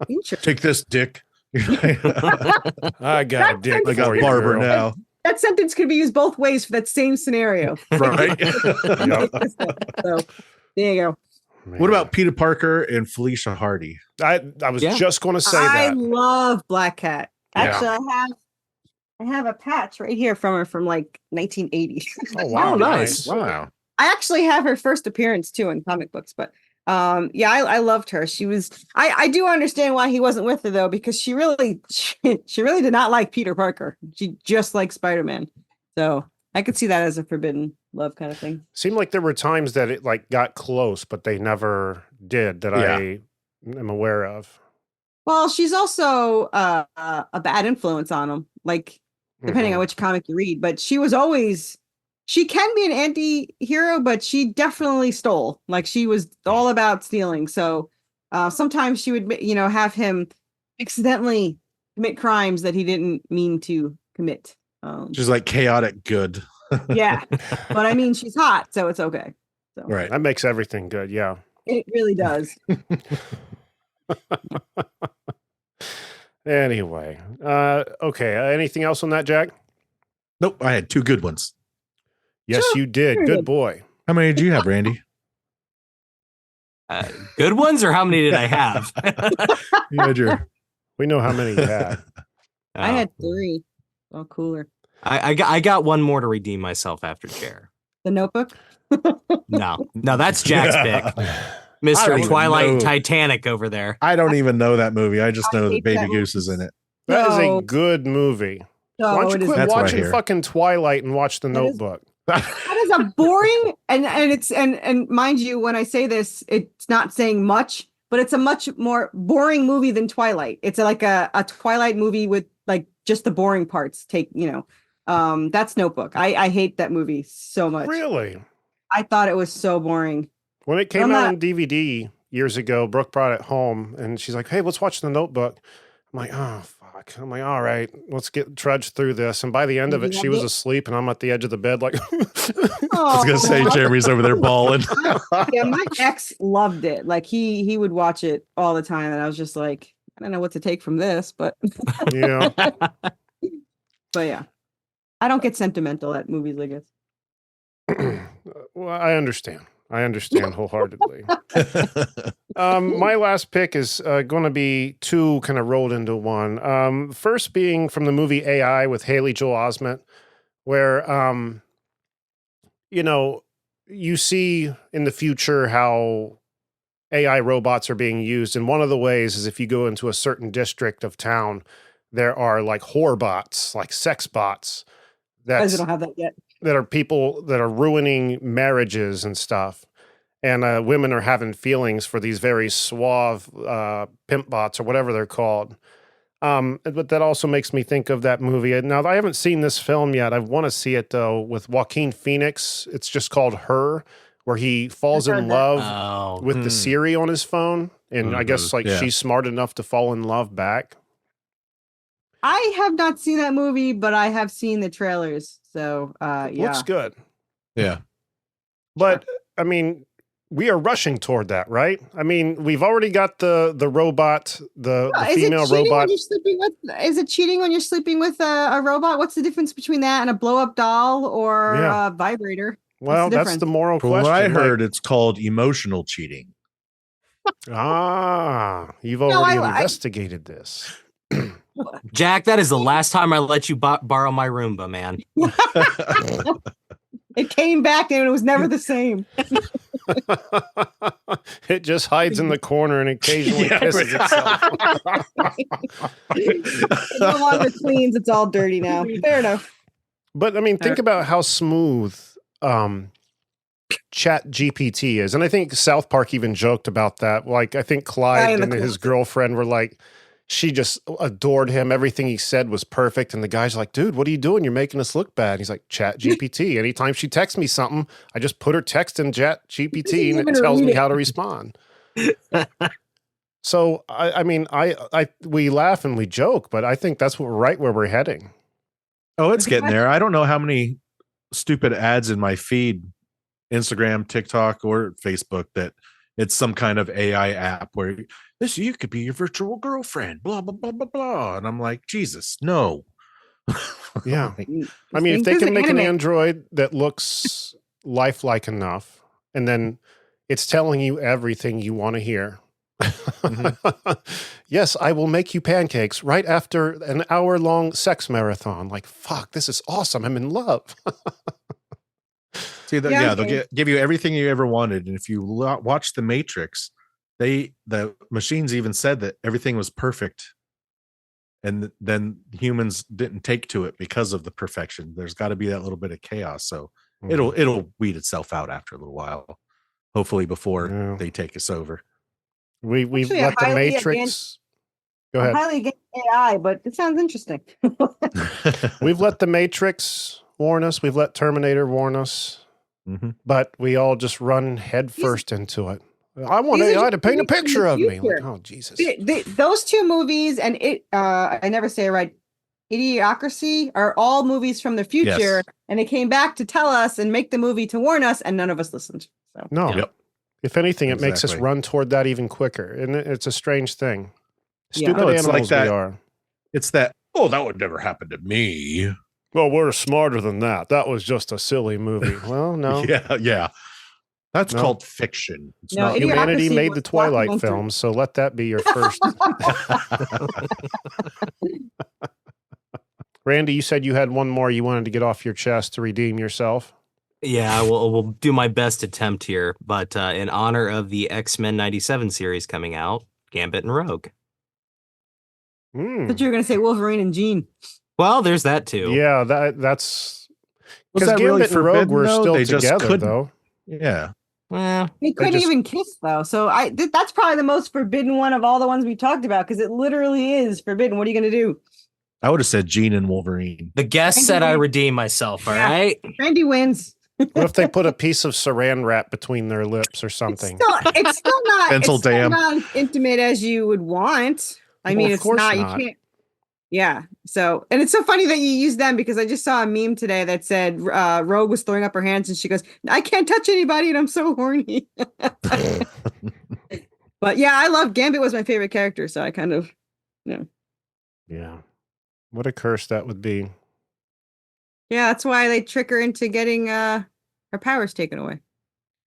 S4: Interesting.
S2: Take this, Dick.
S1: I got a dick.
S2: I got
S1: for you,
S2: Barbara
S1: girl.
S2: now.
S4: That sentence could be used both ways for that same scenario.
S2: Right.
S1: Yep.
S4: So, there you go.
S1: Man.
S2: What about Peter Parker and Felicia Hardy?
S1: I was just going to say
S4: I
S1: that.
S4: love Black Cat.
S1: Yeah.
S4: Actually, I have a patch right here from her from like 1980.
S1: Oh wow,
S3: Oh, nice.
S2: Wow.
S4: I actually have her first appearance too in comic books, but yeah, I loved her. She was I do understand why he wasn't with her though, because she really did not like Peter Parker. She just liked Spider-Man. So I could see that as a forbidden love kind of thing.
S1: Seemed like there were times that it like got close, but they never did that I am aware of.
S4: Well, she's also a bad influence on him, like depending on which comic you read. But she can be an anti-hero, but she definitely stole. Like she was all about stealing. So sometimes she would, have him accidentally commit crimes that he didn't mean to commit.
S2: She's like chaotic good.
S4: Yeah, but I mean, she's hot, so it's okay. So
S2: Right.
S1: That makes everything good. Yeah.
S4: it really does.
S1: Anyway, okay. Anything else on that, Jack?
S2: Nope. I had two good ones.
S1: Yes,
S4: Sure.
S1: you did.
S4: Very
S1: Good
S4: good.
S1: boy.
S2: How many did you have, Randy?
S3: Good ones, or how many did I have?
S2: You had your
S1: We know how many you had.
S4: I had 3. Oh, cooler.
S3: I got one more to redeem myself after Jer.
S4: The Notebook.
S3: No, that's Jack's pick.
S2: I
S3: Mr.
S2: don't even
S3: Twilight
S2: know.
S3: Titanic over there.
S2: I don't even know that movie. I just
S4: I
S2: know that
S4: hate
S2: Baby
S4: that
S2: Goose is in it.
S1: That is
S4: So-
S1: a good movie.
S4: So
S1: Why don't
S4: it
S1: you
S4: is
S1: quit
S2: That's what I
S1: watching
S2: hear.
S1: fucking Twilight and watch The
S4: That is-
S1: Notebook?
S4: that is a boring and mind you, when I say this, it's not saying much, but it's a much more boring movie than Twilight. It's like a Twilight movie with like just the boring parts. That's Notebook. I hate that movie so much.
S1: Really?
S4: I thought it was so boring.
S1: When it came
S4: I'm
S1: out
S4: not-
S1: on DVD years ago, Brooke brought it home and she's like, hey, let's watch The Notebook. I'm like, oh, fuck. I'm like, all right, let's trudge through this. And by the end of it, she was asleep and I'm at the edge of the bed like,
S2: I was gonna say Jeremy's over there bawling.
S4: Yeah, my ex loved it. Like he would watch it all the time, and I was just like, I don't know what to take from this, but
S1: yeah.
S4: but yeah, I don't get sentimental at movies, I guess.
S1: Well, I understand. Wholeheartedly. My last pick is going to be 2 kind of rolled into one. First being from the movie AI with Haley Joel Osment, where, you see in the future how AI robots are being used. And one of the ways is if you go into a certain district of town, there are like whore bots, like sex bots.
S4: Guys, I don't have that yet.
S1: That are people that are ruining marriages and stuff. And women are having feelings for these very suave pimp bots or whatever they're called. But that also makes me think of that movie. Now, I haven't seen this film yet. I want to see it, though, with Joaquin Phoenix. It's just called Her, where he falls
S4: I've
S1: in
S4: heard that.
S1: love with the Siri on his phone. And I guess
S2: yeah.
S1: she's smart enough to fall in love back.
S4: I have not seen that movie, but I have seen the trailers. So yeah.
S1: Looks good.
S2: Yeah.
S1: But, I mean, we are rushing toward that, right? I mean, we've already got the robot, the female robot.
S4: Is it cheating when you're sleeping with a robot? What's the difference between that and a blow up doll or a vibrator?
S1: Well, that's the moral
S2: From
S1: question.
S2: what I heard, it's called emotional cheating.
S1: You've already investigated this.
S3: Jack, that is the last time I let you borrow my Roomba, man.
S4: It came back and it was never the same.
S1: It just hides in the corner and occasionally pisses itself.
S4: It no longer cleans, it's all dirty now. Fair enough.
S1: But I mean, think about how smooth Chat GPT is. And I think South Park even joked about that. Like, I think Clyde and his girlfriend were like, she just adored him. Everything he said was perfect. And the guy's like, dude, what are you doing? You're making us look bad. And he's like, Chat GPT. Anytime she texts me something, I just put her text in Chat GPT and it tells me how to respond. So, I mean, we laugh and we joke, but I think that's right where we're heading.
S2: Oh, it's getting there. I don't know how many stupid ads in my feed, Instagram, TikTok, or Facebook, that it's some kind of AI app where you could be your virtual girlfriend, blah, blah, blah, blah, blah. And I'm like, Jesus, no.
S1: Yeah. I mean, if they can make an Android that looks lifelike enough, and then it's telling you everything you want to hear. Yes, I will make you pancakes right after an hour-long sex marathon. Like, fuck, this is awesome. I'm in love.
S2: See, they'll give you everything you ever wanted. And if you watch The Matrix, the machines even said that everything was perfect. And then humans didn't take to it because of the perfection. There's got to be that little bit of chaos. So it'll weed itself out after a little while, hopefully before they take us over.
S1: We've let The Matrix... Go ahead.
S4: I'm highly against AI, but it sounds interesting.
S1: We've let The Matrix warn us. We've let Terminator warn us. Mm-hmm. But we all just run headfirst into it. I want AI to paint a picture of me. Like, oh, Jesus.
S4: Those two movies and I never say it right, Idiocracy are all movies from the future. Yes. And they came back to tell us and make the movie to warn us, and none of us listened. So.
S1: No. Yep. If anything, it makes us run toward that even quicker. And it's a strange thing. Stupid animals like that. We are.
S2: It's that, that would never happen to me.
S1: Well, we're smarter than that. That was just a silly movie. Well, no.
S2: Yeah. That's called fiction. It's
S4: not
S1: humanity made the Twilight films, so let that be your first. Randy, you said you had one more you wanted to get off your chest to redeem yourself.
S3: Yeah, we'll do my best attempt here, but in honor of the X-Men 97 series coming out, Gambit and Rogue.
S4: I thought you were going to say Wolverine and Jean.
S3: Well, there's that too.
S1: Yeah, that's because
S2: Gambit
S1: really
S2: and Rogue
S1: were still together, though.
S2: Yeah.
S3: Well,
S4: they couldn't even kiss, though. So that's probably the most forbidden one of all the ones we talked about, because it literally is forbidden. What are you going to do?
S2: I would have said Jean and Wolverine.
S3: The guest said I redeem myself, all right?
S4: Randy wins.
S1: What if they put a piece of saran wrap between their lips or something?
S4: It's still not
S2: Pencil dam.
S4: Not as intimate as you would want. I mean, it's not. You can't. Yeah. So, and it's so funny that you use them, because I just saw a meme today that said Rogue was throwing up her hands and she goes, I can't touch anybody and I'm so horny. But yeah, I love Gambit was my favorite character. So I kind of,
S1: Yeah. What a curse that would be.
S4: Yeah, that's why they trick her into getting her powers taken away.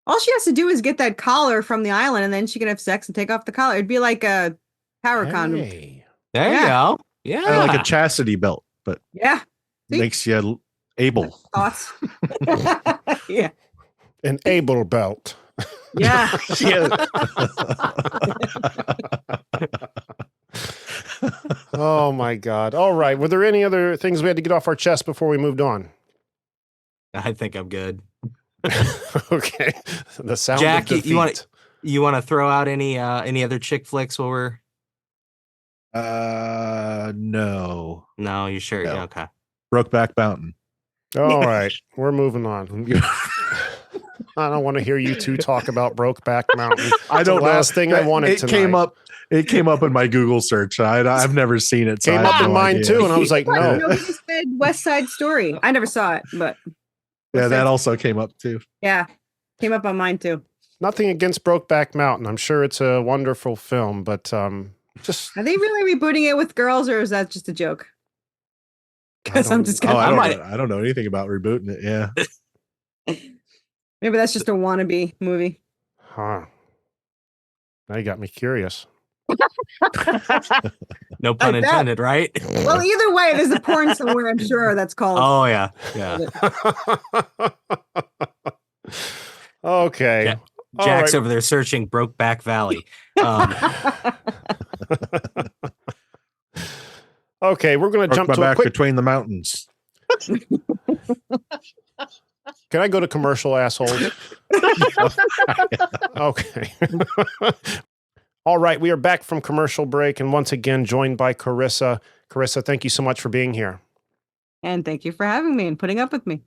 S4: All she has to do is get that collar from the island, and then she can have sex and take off the collar. It'd be like a power condom.
S3: There you go. Yeah.
S2: Kind of like a chastity belt, but makes you able.
S4: Thoughts? Yeah.
S1: An able belt.
S4: Yeah.
S1: Oh my God. All right. Were there any other things we had to get off our chest before we moved on?
S3: I think I'm good.
S1: Okay. The sound
S3: Jack,
S1: of defeat.
S3: you want to throw out any other chick flicks while we're
S2: no.
S3: No, you sure?
S2: No.
S3: Yeah, okay.
S2: Brokeback Mountain.
S1: All right. We're moving on. I don't want to hear you two talk about Brokeback Mountain.
S2: I don't know.
S1: Last thing I wanted tonight.
S2: It came up in my Google search. I've never seen it. So
S1: came up in mine too, and I was like, no.
S4: Nobody said West Side Story. I never saw it, but
S2: that also came up too.
S4: Yeah, came up on mine too.
S1: Nothing against Brokeback Mountain. I'm sure it's a wonderful film, but just
S4: Are they really rebooting it with girls, or is that just a joke?
S1: I
S4: Because I'm
S1: don't-
S4: just
S2: Oh,
S4: gonna.
S2: I don't know anything about rebooting it. Yeah.
S4: Maybe that's just a wannabe movie.
S1: huh. Now you got me curious.
S3: No pun
S4: I bet.
S3: intended, right?
S4: Well, either way, there's a porn somewhere, I'm sure, that's called.
S3: Oh yeah, yeah.
S1: Okay.
S3: Ja-
S1: All
S3: Jack's
S1: right.
S3: over there searching Brokeback Valley.
S1: Okay, we're going to
S2: Broke
S1: jump
S2: my
S1: to a
S2: back
S1: quick.
S2: between the mountains.
S1: Can I go to commercial, assholes? Okay. All right, we are back from commercial break and once again joined by Corissa. Corissa, thank you so much for being here.
S4: And thank you for having me and putting up with me.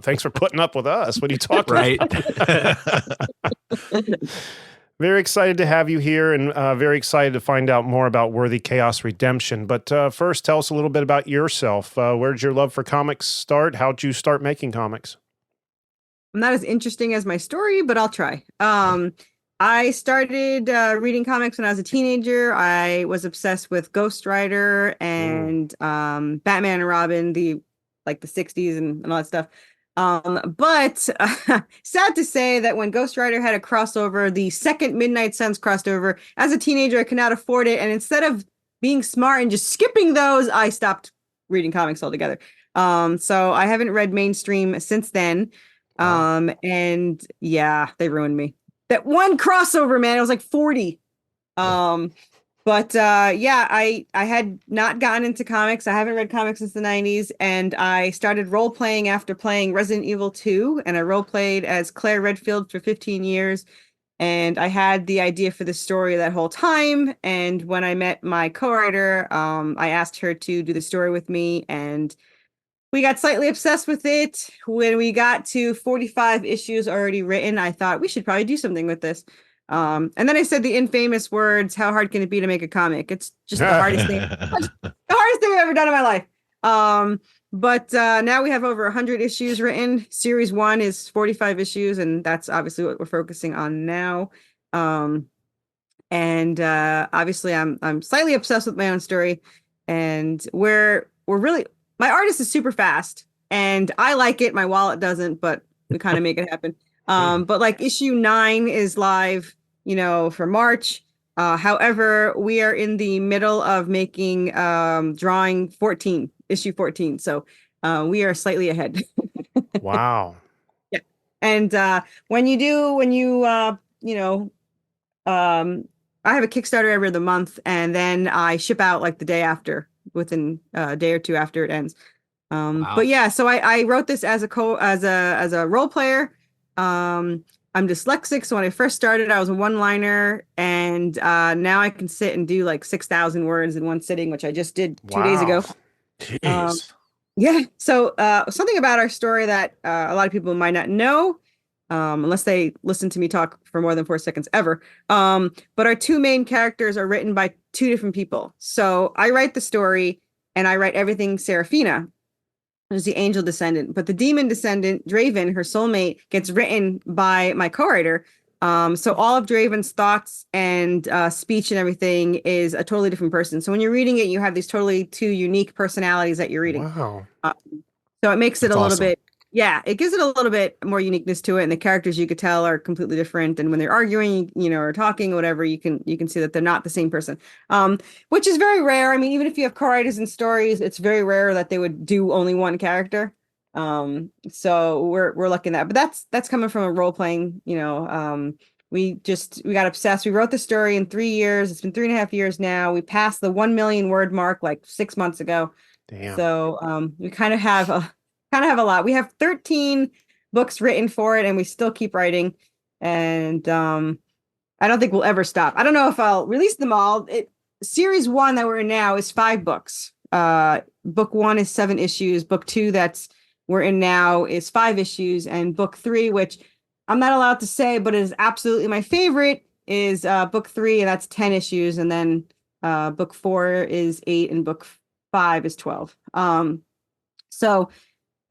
S1: Thanks for putting up with us. What are you talking
S3: Right.
S1: about? Very excited to have you here and very excited to find out more about Worthy Chaos Redemption. But first, tell us a little bit about yourself. Where did your love for comics start? How'd you start making comics?
S4: I'm not as interesting as my story, but I'll try. I started reading comics when I was a teenager. I was obsessed with Ghost Rider and Batman and Robin, the 60s and all that stuff. But sad to say that when Ghost Rider had a crossover, the second Midnight Suns crossed over, as a teenager, I could not afford it. And instead of being smart and just skipping those, I stopped reading comics altogether. So I haven't read mainstream since then. And yeah, they ruined me. That one crossover, man, it was like 40. But yeah, I had not gotten into comics. I haven't read comics since the 90s, and I started role playing after playing Resident Evil 2, and I role played as Claire Redfield for 15 years. And I had the idea for the story that whole time. And when I met my co-writer, I asked her to do the story with me, and we got slightly obsessed with it. When we got to 45 issues already written, I thought we should probably do something with this. And then I said the infamous words, "How hard can it be to make a comic?" It's just the hardest thing. The hardest thing I've ever done in my life. But now we have over 100 issues written. Series 1 is 45 issues, and that's obviously what we're focusing on now. And obviously I'm slightly obsessed with my own story, and we're really, my artist is super fast and I like it. My wallet doesn't, but we kind of make it happen. But like issue 9 is live, for March. However, we are in the middle of making drawing 14, issue 14. So we are slightly ahead.
S1: Wow.
S4: Yeah. And when I have a Kickstarter every other month, and then I ship out like the day after, within a day or two after it ends.
S3: Wow.
S4: But yeah, so I wrote this as a role player. I'm dyslexic, so when I first started, I was a one-liner, and now I can sit and do like 6,000 words in one sitting, which I just did 2 days ago.
S2: Jeez.
S4: Yeah. So something about our story that a lot of people might not know, unless they listen to me talk for more than 4 seconds ever. But our 2 main characters are written by 2 different people. So I write the story, and I write everything Seraphina, who's the angel descendant. But the demon descendant, Draven, her soulmate, gets written by my co-writer. So all of Draven's thoughts and speech and everything is a totally different person. So when you're reading it, you have these totally 2 unique personalities that you're reading.
S1: Wow.
S4: So it makes it
S2: That's
S4: a little
S2: awesome.
S4: bit, yeah, it gives it a little bit more uniqueness to it. And the characters, you could tell, are completely different. And when they're arguing, or talking or whatever, you can see that they're not the same person, which is very rare. I mean, even if you have co-writers in stories, it's very rare that they would do only one character. So we're lucky in that. But that's coming from a role playing, we got obsessed. We wrote the story in 3 years. It's been 3.5 years now. We passed the 1 million word mark like 6 months ago.
S1: Damn.
S4: So we kind of have a lot. We have 13 books written for it, and we still keep writing. And I don't think we'll ever stop. I don't know if I'll release them all. Series 1 that we're in now is 5 books. Book 1 is 7 issues. Book 2 that's we're in now is 5 issues, and book 3, which I'm not allowed to say, but it is absolutely my favorite, is book 3, and that's 10 issues. And then book 4 is 8, and book 5 is 12. So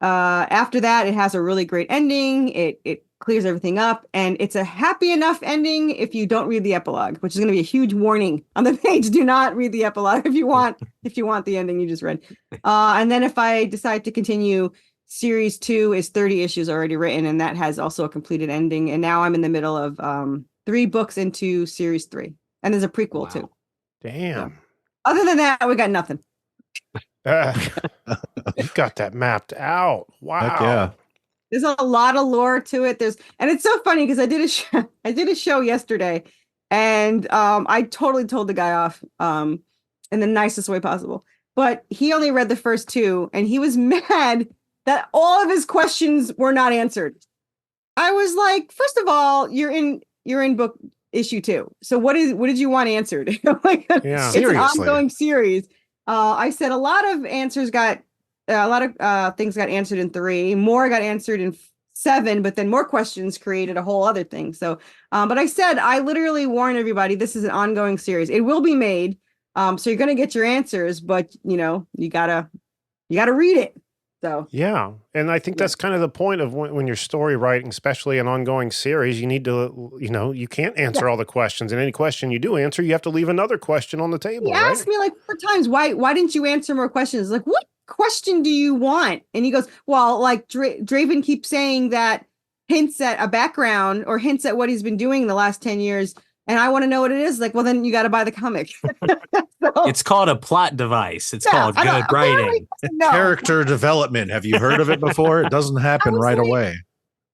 S4: after that, it has a really great ending. It clears everything up, and it's a happy enough ending if you don't read the epilogue, which is going to be a huge warning on the page. Do not read the epilogue if you want the ending you just read. And then if I decide to continue, series 2 is 30 issues already written, and that has also a completed ending. And now I'm in the middle of 3 books into series 3, and there's a prequel too.
S1: Damn.
S4: So, other than that, we got nothing.
S1: You've got that mapped out. Wow.
S2: Heck yeah.
S4: There's a lot of lore to it. And it's so funny because I did a show yesterday, and I totally told the guy off in the nicest way possible. But he only read the first 2, and he was mad that all of his questions were not answered. I was like, first of all, you're in book issue 2. So what did you want answered? Like,
S1: yeah,
S4: it's
S2: seriously.
S4: an ongoing series. I said a lot of things got answered in 3, more got answered in 7, but then more questions created a whole other thing. So, but I said, I literally warn everybody, this is an ongoing series. It will be made. So you're going to get your answers, but you gotta read it. So,
S1: yeah. And I think that's kind of the point of when you're story writing, especially an ongoing series, you need to, you can't answer all the questions, and any question you do answer, you have to leave another question on the table.
S4: He asked me like 4 times, why didn't you answer more questions? Like, what question do you want? And he goes, well, like Draven keeps saying that hints at a background or hints at what he's been doing the last 10 years. And I want to know what it is. Like, well, then you got to buy the comic.
S3: It's called a plot device. It's called good writing.
S4: No.
S2: Character development. Have you heard of it before? It doesn't happen right away.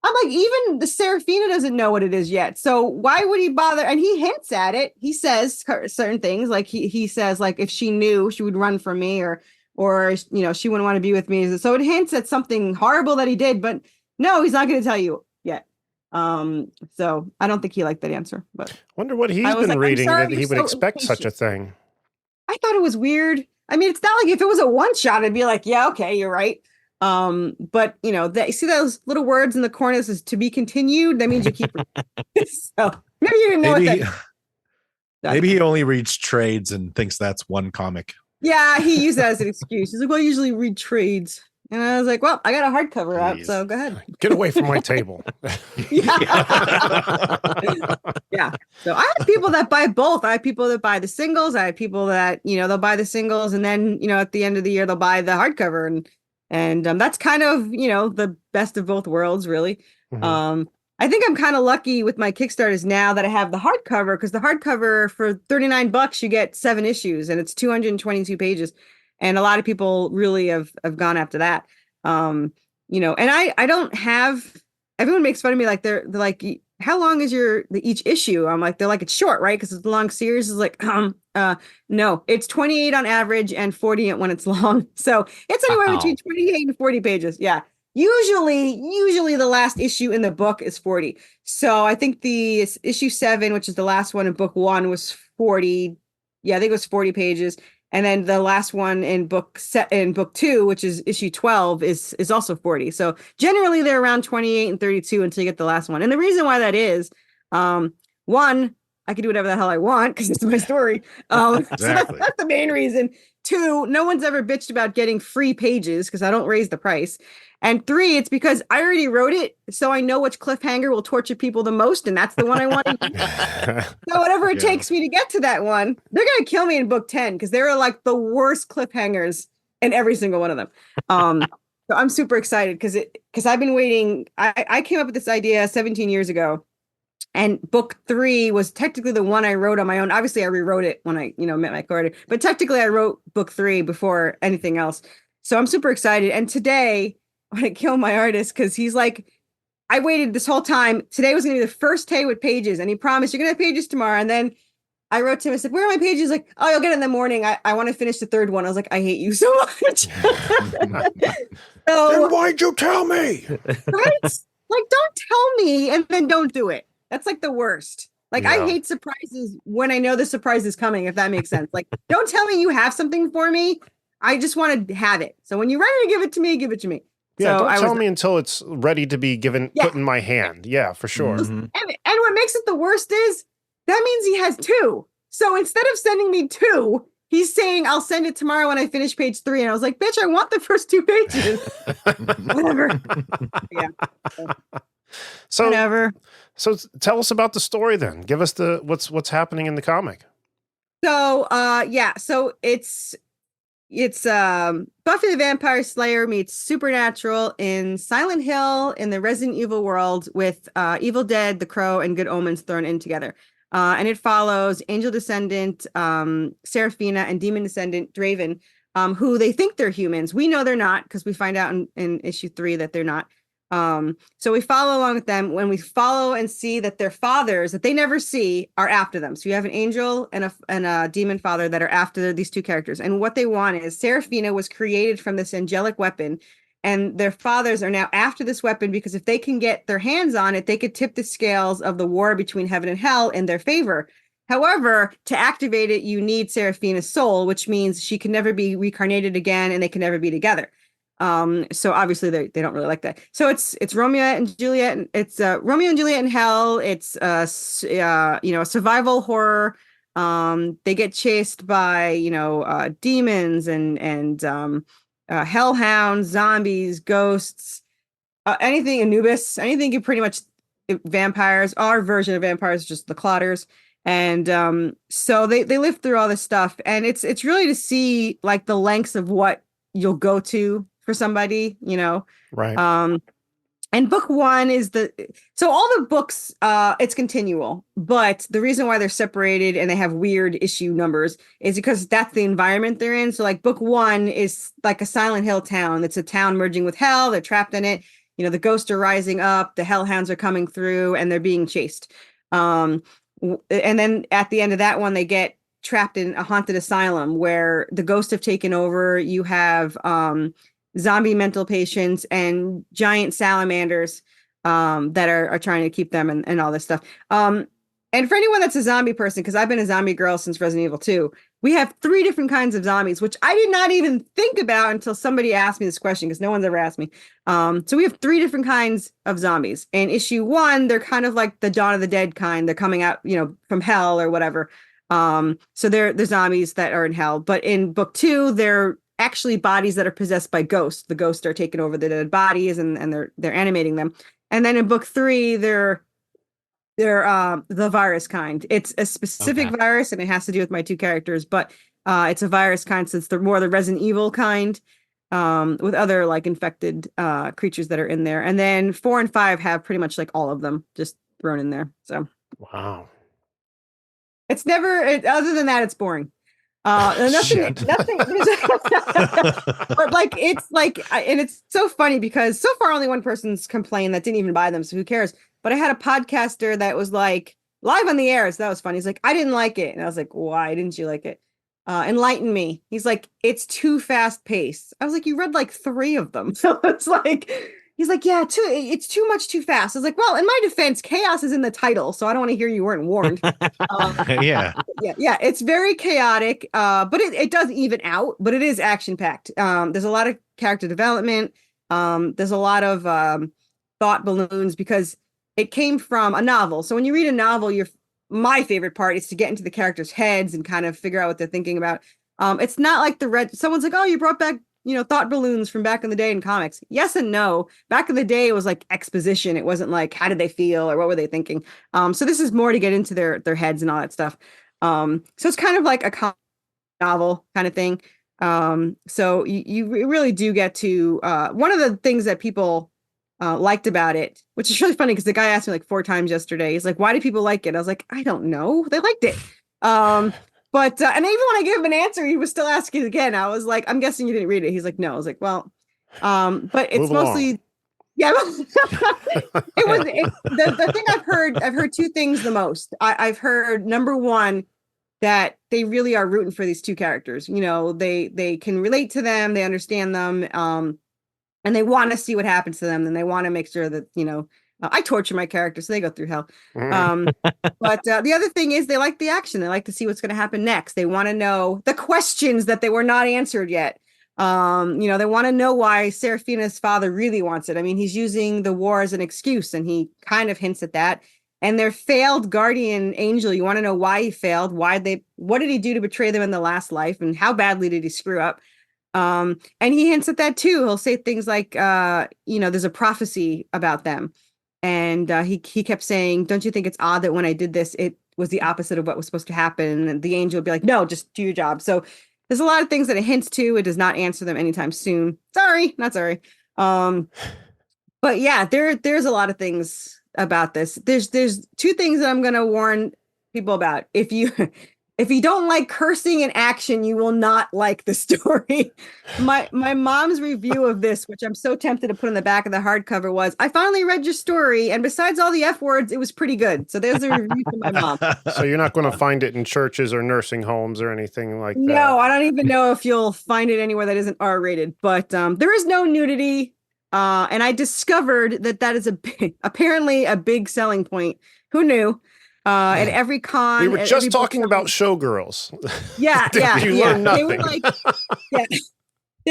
S4: I'm like, even the Serafina doesn't know what it is yet. So why would he bother? And he hints at it. He says certain things, like he says, like, if she knew, she would run from me, or she wouldn't want to be with me. So it hints at something horrible that he did, but no, he's not going to tell you yet. So I don't think he liked that answer, but
S1: wonder what he's been reading that he would expect
S4: impatient.
S1: such a thing.
S4: I thought it was weird. I mean, it's not like if it was a one shot, I'd be like, yeah, okay, you're right. But you see those little words in the corner that says to be continued. That means you keep. So maybe you didn't know what that.
S2: Maybe he only reads trades and thinks that's one comic.
S4: Yeah, he used that as an excuse. He's like, well, I usually read trades. And I was like, well, I got a hardcover out, so go ahead.
S1: Get away from my table.
S4: Yeah. Yeah. So I have people that buy both. I have people that buy the singles. I have people that, they'll buy the singles, and then, at the end of the year, they'll buy the hardcover. And that's kind of, the best of both worlds, really. Mm-hmm. I think I'm kind of lucky with my Kickstarters now that I have the hardcover, because the hardcover for $39, you get 7 issues, and it's 222 pages. And a lot of people really have gone after that. And I don't have, everyone makes fun of me. Like they're like, how long is each issue? I'm like, they're like, it's short, right? Because it's a long series. Is like, no, it's 28 on average and 40 when it's long. So it's anywhere between 28 and 40 pages. Yeah. Usually the last issue in the book is 40. So I think the issue 7, which is the last one in book 1, was 40. Yeah, I think it was 40 pages. And then the last one in book 2, which is issue 12, is also 40. So generally they're around 28 and 32 until you get the last one. And the reason why that is, 1, I can do whatever the hell I want because it's my story. Exactly. So that's the main reason. 2, no one's ever bitched about getting free pages because I don't raise the price. And 3, it's because I already wrote it, so I know which cliffhanger will torture people the most, and that's the one I want to use. So whatever it takes me to get to that one, they're going to kill me in book 10 because there are like the worst cliffhangers in every single one of them. So I'm super excited because I've been waiting. I came up with this idea 17 years ago, and book 3 was technically the one I wrote on my own. Obviously, I rewrote it when I met my co-editor, but technically I wrote book 3 before anything else. So I'm super excited. And today, I want to kill my artist because he's like, I waited this whole time. Today was going to be the first day with pages, and he promised you're going to have pages tomorrow. And then I wrote to him, I said, where are my pages? He's like, oh, you'll get it in the morning. I want to finish the 3rd one. I was like, I hate you so much.
S1: Then why'd you tell me?
S4: Right? Like, don't tell me and then don't do it. That's like the worst. Like, I hate surprises when I know the surprise is coming, if that makes sense. Like, don't tell me you have something for me. I just want to have it. So when you're ready to give it to me, give it to me.
S1: Yeah,
S4: so
S1: don't tell me until it's ready to be put in my hand. Yeah, for sure.
S2: Mm-hmm.
S4: And what makes it the worst is that means he has 2. So instead of sending me 2, he's saying, I'll send it tomorrow when I finish page 3. And I was like, bitch, I want the first 2 pages. Whatever. Yeah.
S1: So,
S4: Whatever.
S1: so tell us about the story then. Give us what's happening in the comic.
S4: So so it's Buffy the Vampire Slayer meets Supernatural in Silent Hill in the Resident Evil world with Evil Dead, The Crow, and Good Omens thrown in together. And it follows Angel Descendant, Seraphina, and Demon Descendant Draven, who they think they're humans. We know they're not because we find out in issue 3 that they're not. So we follow along with them when we follow and see that their fathers that they never see are after them. So you have an angel and a demon father that are after these two characters. And what they want is Seraphina was created from this angelic weapon, and their fathers are now after this weapon because if they can get their hands on it, they could tip the scales of the war between heaven and hell in their favor. However, to activate it, you need Seraphina's soul, which means she can never be reincarnated again and they can never be together. So obviously they don't really like that. So it's Romeo and Juliet, and it's Romeo and Juliet in hell. It's a survival horror. They get chased by demons and hellhounds, zombies, ghosts, anything Anubis, anything you pretty much vampires. Our version of vampires is just the Clotters. And so they live through all this stuff, and it's really to see like the lengths of what you'll go to for somebody,
S1: Right.
S4: And book 1 is so all the books, it's continual, but the reason why they're separated and they have weird issue numbers is because that's the environment they're in. So like book 1 is like a Silent Hill town. It's a town merging with hell. They're trapped in it. The ghosts are rising up, the hellhounds are coming through, and they're being chased. And then at the end of that one, they get trapped in a haunted asylum where the ghosts have taken over. You have zombie mental patients and giant salamanders that are trying to keep them and all this stuff. And for anyone that's a zombie person, because I've been a zombie girl since Resident Evil 2, we have 3 different kinds of zombies, which I did not even think about until somebody asked me this question, because no one's ever asked me. So we have 3 different kinds of zombies. In issue 1, they're kind of like the Dawn of the Dead kind. They're coming out, from hell or whatever. So they're zombies that are in hell. But in book 2, they're actually bodies that are possessed by ghosts. The ghosts are taking over the dead bodies and they're animating them. And then in book 3, they're the virus kind. It's a specific virus, and it has to do with my 2 characters, but it's a virus kind, so it's more the Resident Evil kind, with other like infected creatures that are in there. And then 4 and 5 have pretty much like all of them just thrown in there. So
S1: Wow.
S4: it's never other than that, it's boring. Nothing. But like it's like, and it's so funny because so far only one person's complained that didn't even buy them, so who cares? But I had a podcaster that was like live on the air, so that was funny. He's like, I didn't like it, and I was like, why didn't you like it? Enlighten me. He's like, it's too fast paced. I was like, you read like 3 of them, so it's like. He's like, yeah, it's too much too fast. I was like, well, in my defense, chaos is in the title, so I don't want to hear you weren't warned.
S2: Yeah.
S4: Yeah, it's very chaotic, but it does even out, but it is action-packed. There's a lot of character development. There's a lot of thought balloons because it came from a novel. So when you read a novel, my favorite part is to get into the characters' heads and kind of figure out what they're thinking about. It's not like someone's like, oh, you brought back thought balloons from back in the day in comics. Yes and no. Back in the day, it was like exposition. It wasn't like, how did they feel or what were they thinking? So this is more to get into their heads and all that stuff. So it's kind of like a novel kind of thing. So you really do get to, one of the things that people liked about it, which is really funny because the guy asked me like 4 times yesterday. He's like, why do people like it? I was like, I don't know. They liked it. But and even when I gave him an answer, he was still asking again. I was like, I'm guessing you didn't read it. He's like, no. I was like, well, but it's
S1: Move
S4: mostly,
S1: along.
S4: yeah. The thing I've heard 2 things the most. I've heard number 1 that they really are rooting for these 2 characters. They can relate to them, they understand them, and they want to see what happens to them, and they want to make sure that I torture my characters, so they go through hell. But the other thing is they like the action. They like to see what's going to happen next. They want to know the questions that they were not answered yet. They want to know why Seraphina's father really wants it. I mean, he's using the war as an excuse, and he kind of hints at that. And their failed guardian angel, you want to know why he failed, what did he do to betray them in the last life, and how badly did he screw up? And he hints at that too. He'll say things like, there's a prophecy about them. and he kept saying, "Don't you think it's odd that when I did this, it was the opposite of what was supposed to happen?" And the angel would be like, "No, just do your job." So there's a lot of things that it hints to. It does not answer them anytime soon. Sorry, not sorry. But yeah, there's a lot of things about this. There's two things that I'm gonna warn people about. If you don't like cursing and action, you will not like the story. My mom's review of this, which I'm so tempted to put in the back of the hardcover, was, "I finally read your story, and besides all the F words, it was pretty good." So there's a review from my mom.
S1: So you're not going to find it in churches or nursing homes or anything like that?
S4: No, I don't even know if you'll find it anywhere that isn't R-rated. But there is no nudity. And I discovered that is apparently a big selling point. Who knew? At every con,
S1: we were just talking about showgirls.
S4: Yeah,
S1: You learn nothing.
S4: They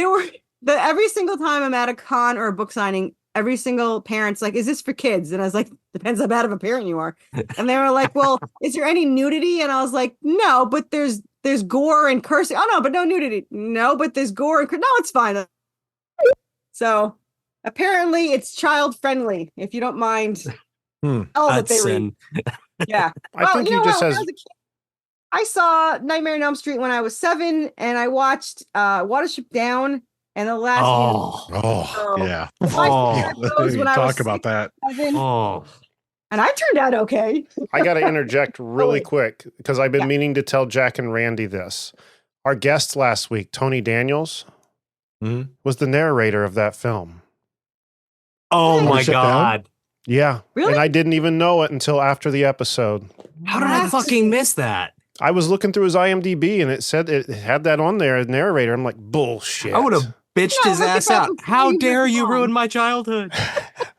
S4: were like, every single time I'm at a con or a book signing, every single parent's like, "Is this for kids?" And I was like, "Depends how bad of a parent you are." And they were like, "Well, is there any nudity?" And I was like, "No, but there's gore and cursing." "Oh no, but no nudity." "No, but there's gore and no, it's fine." So apparently it's child friendly, if you don't mind all that they read. Yeah.
S1: I think he just has.
S4: I saw Nightmare on Elm Street when I was 7, and I watched Watership Down and the last.
S2: Yeah.
S4: Talk
S2: about that.
S4: 7, and I turned out okay.
S1: I got to interject really quick because I've been meaning to tell Jack and Randy this. Our guest last week, Tony Daniels, was the narrator of that film.
S3: Oh my God.
S1: Yeah.
S4: Really?
S1: And I didn't even know it until after the episode.
S3: How did I fucking miss that?
S1: I was looking through his IMDb and it said it had that on there as narrator. I'm like, bullshit.
S3: I would have bitched his ass out. How dare you ruin my childhood?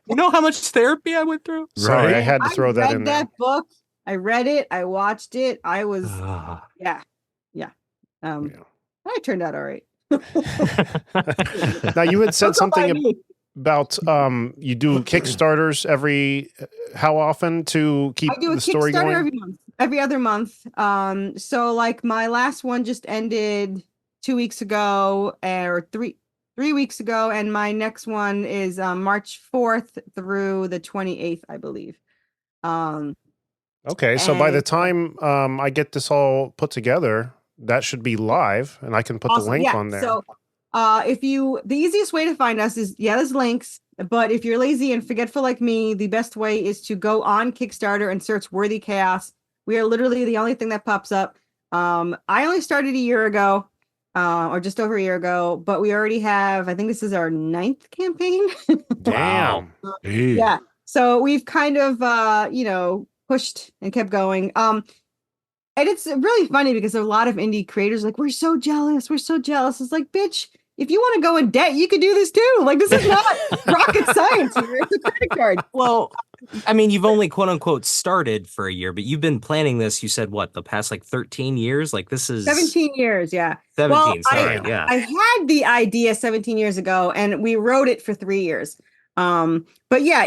S3: You know how much therapy I went through?
S1: Sorry, I had to throw that in there.
S4: I read that book. I read it. I watched it. I was, yeah. I turned out all right.
S1: Now you had said something about you do Kickstarters how often to keep the story going?
S4: Every month, every other month. So like my last one just ended 2 weeks ago, or three weeks ago, and my next one is March 4th through the 28th, I believe.
S1: Okay, so by the time I get this all put together, that should be live, and I can put the link on there.
S4: So the easiest way to find us is, there's links, but if you're lazy and forgetful like me, the best way is to go on Kickstarter and search Worthy Chaos. We are literally the only thing that pops up. I only started a year ago, or just over a year ago, but we already have, I think this is our 9th campaign.
S1: Damn.
S4: Yeah. So we've kind of, pushed and kept going. And it's really funny because a lot of indie creators are like, we're so jealous. It's like, bitch, if you want to go in debt, you could do this too. Like, this is not rocket science here. It's a credit card.
S3: Well, I mean, you've only quote unquote started for a year, but you've been planning this, you said what, the past like 13 years? Like this is
S4: 17 years, yeah.
S3: 17, sorry, yeah.
S4: I had the idea 17 years ago and we wrote it for 3 years. But yeah,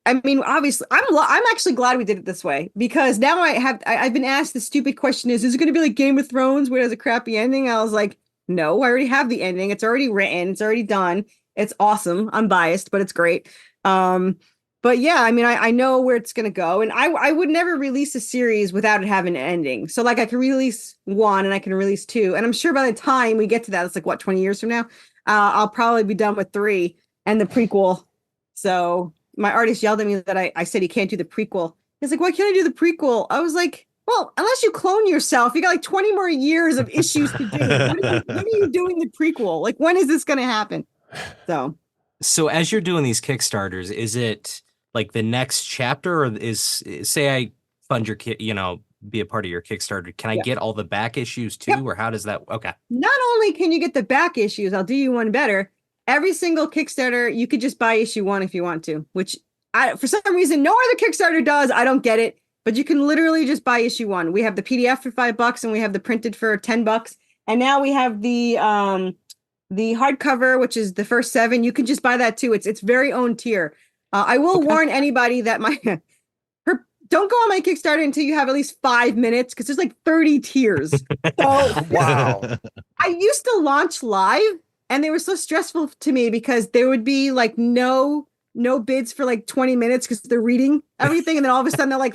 S4: obviously I'm actually glad we did it this way, because now I've been asked the stupid question is it going to be like Game of Thrones where it has a crappy ending? I was like, no, I already have the ending. It's already written. It's already done. It's awesome. I'm biased, but it's great. But yeah, I know where it's going to go, and I would never release a series without it having an ending. So like I can release 1 and I can release 2. And I'm sure by the time we get to that, it's like 20 years from now, I'll probably be done with 3 and the prequel. So my artist yelled at me that I said he can't do the prequel. He's like, why can't I do the prequel? I was like, well, unless you clone yourself, you got like 20 more years of issues to do. When are you doing the prequel? Like, when is this going to happen? So
S3: as you're doing these Kickstarters, is it like the next chapter, or say I fund your be a part of your Kickstarter, can I get all the back issues too? Or how does that? Okay.
S4: Not only can you get the back issues, I'll do you one better. Every single Kickstarter, you could just buy issue 1 if you want to, which for some reason, no other Kickstarter does. I don't get it, but you can literally just buy issue 1. We have the PDF for $5 and we have the printed for $10. And now we have the hardcover, which is the first 7. You can just buy that too. It's very own tier. I will warn anybody that don't go on my Kickstarter until you have at least 5 minutes, because there's like 30 tiers. So
S1: wow.
S4: I used to launch live, and they were so stressful to me because there would be like no no bids for like 20 minutes because they're reading everything, and then all of a sudden they're like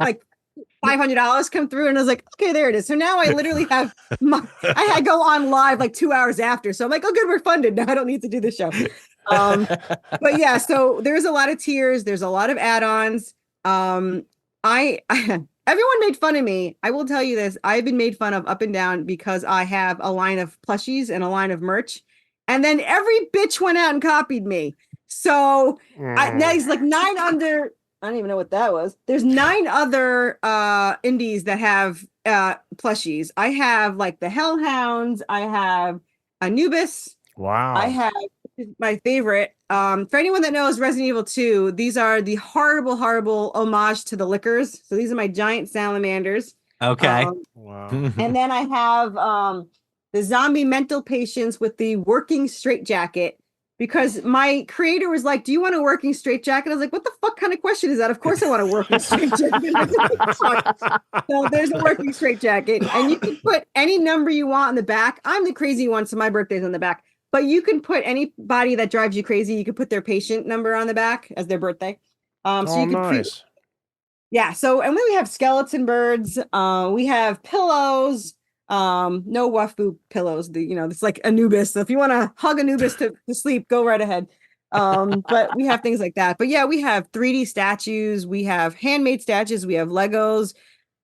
S4: $500 come through, and I was like, okay, there it is. So now I literally have I had go on live like 2 hours after. So I'm like, oh, good, we're funded now. I don't need to do the show. But yeah, so there's a lot of tiers. There's a lot of add-ons. I everyone made fun of me. I will tell you this. I've been made fun of up and down because I have a line of plushies and a line of merch. And then every bitch went out and copied me. So now he's like 9 under. I don't even know what that was. There's 9 other indies that have plushies. I have like the Hellhounds. I have Anubis.
S1: Wow.
S4: I have my favorite. For anyone that knows Resident Evil 2, these are the horrible homage to the liquors. So these are my giant salamanders.
S3: Okay.
S1: Wow.
S4: And then I have the zombie mental patients with the working straitjacket, because my creator was like, do you want a working straitjacket? I was like, what the fuck kind of question is that? Of course I want a working straitjacket. So there's a working straitjacket, and you can put any number you want on the back. I'm the crazy one, so my birthday's on the back. But you can put anybody that drives you crazy, you can put their patient number on the back as their birthday. So you can
S1: nice.
S4: yeah. So, and then we have skeleton birds. We have pillows. No wafu pillows. It's like Anubis. So if you want to hug Anubis to sleep, go right ahead. But we have things like that. But yeah, we have 3D statues. We have handmade statues. We have Legos.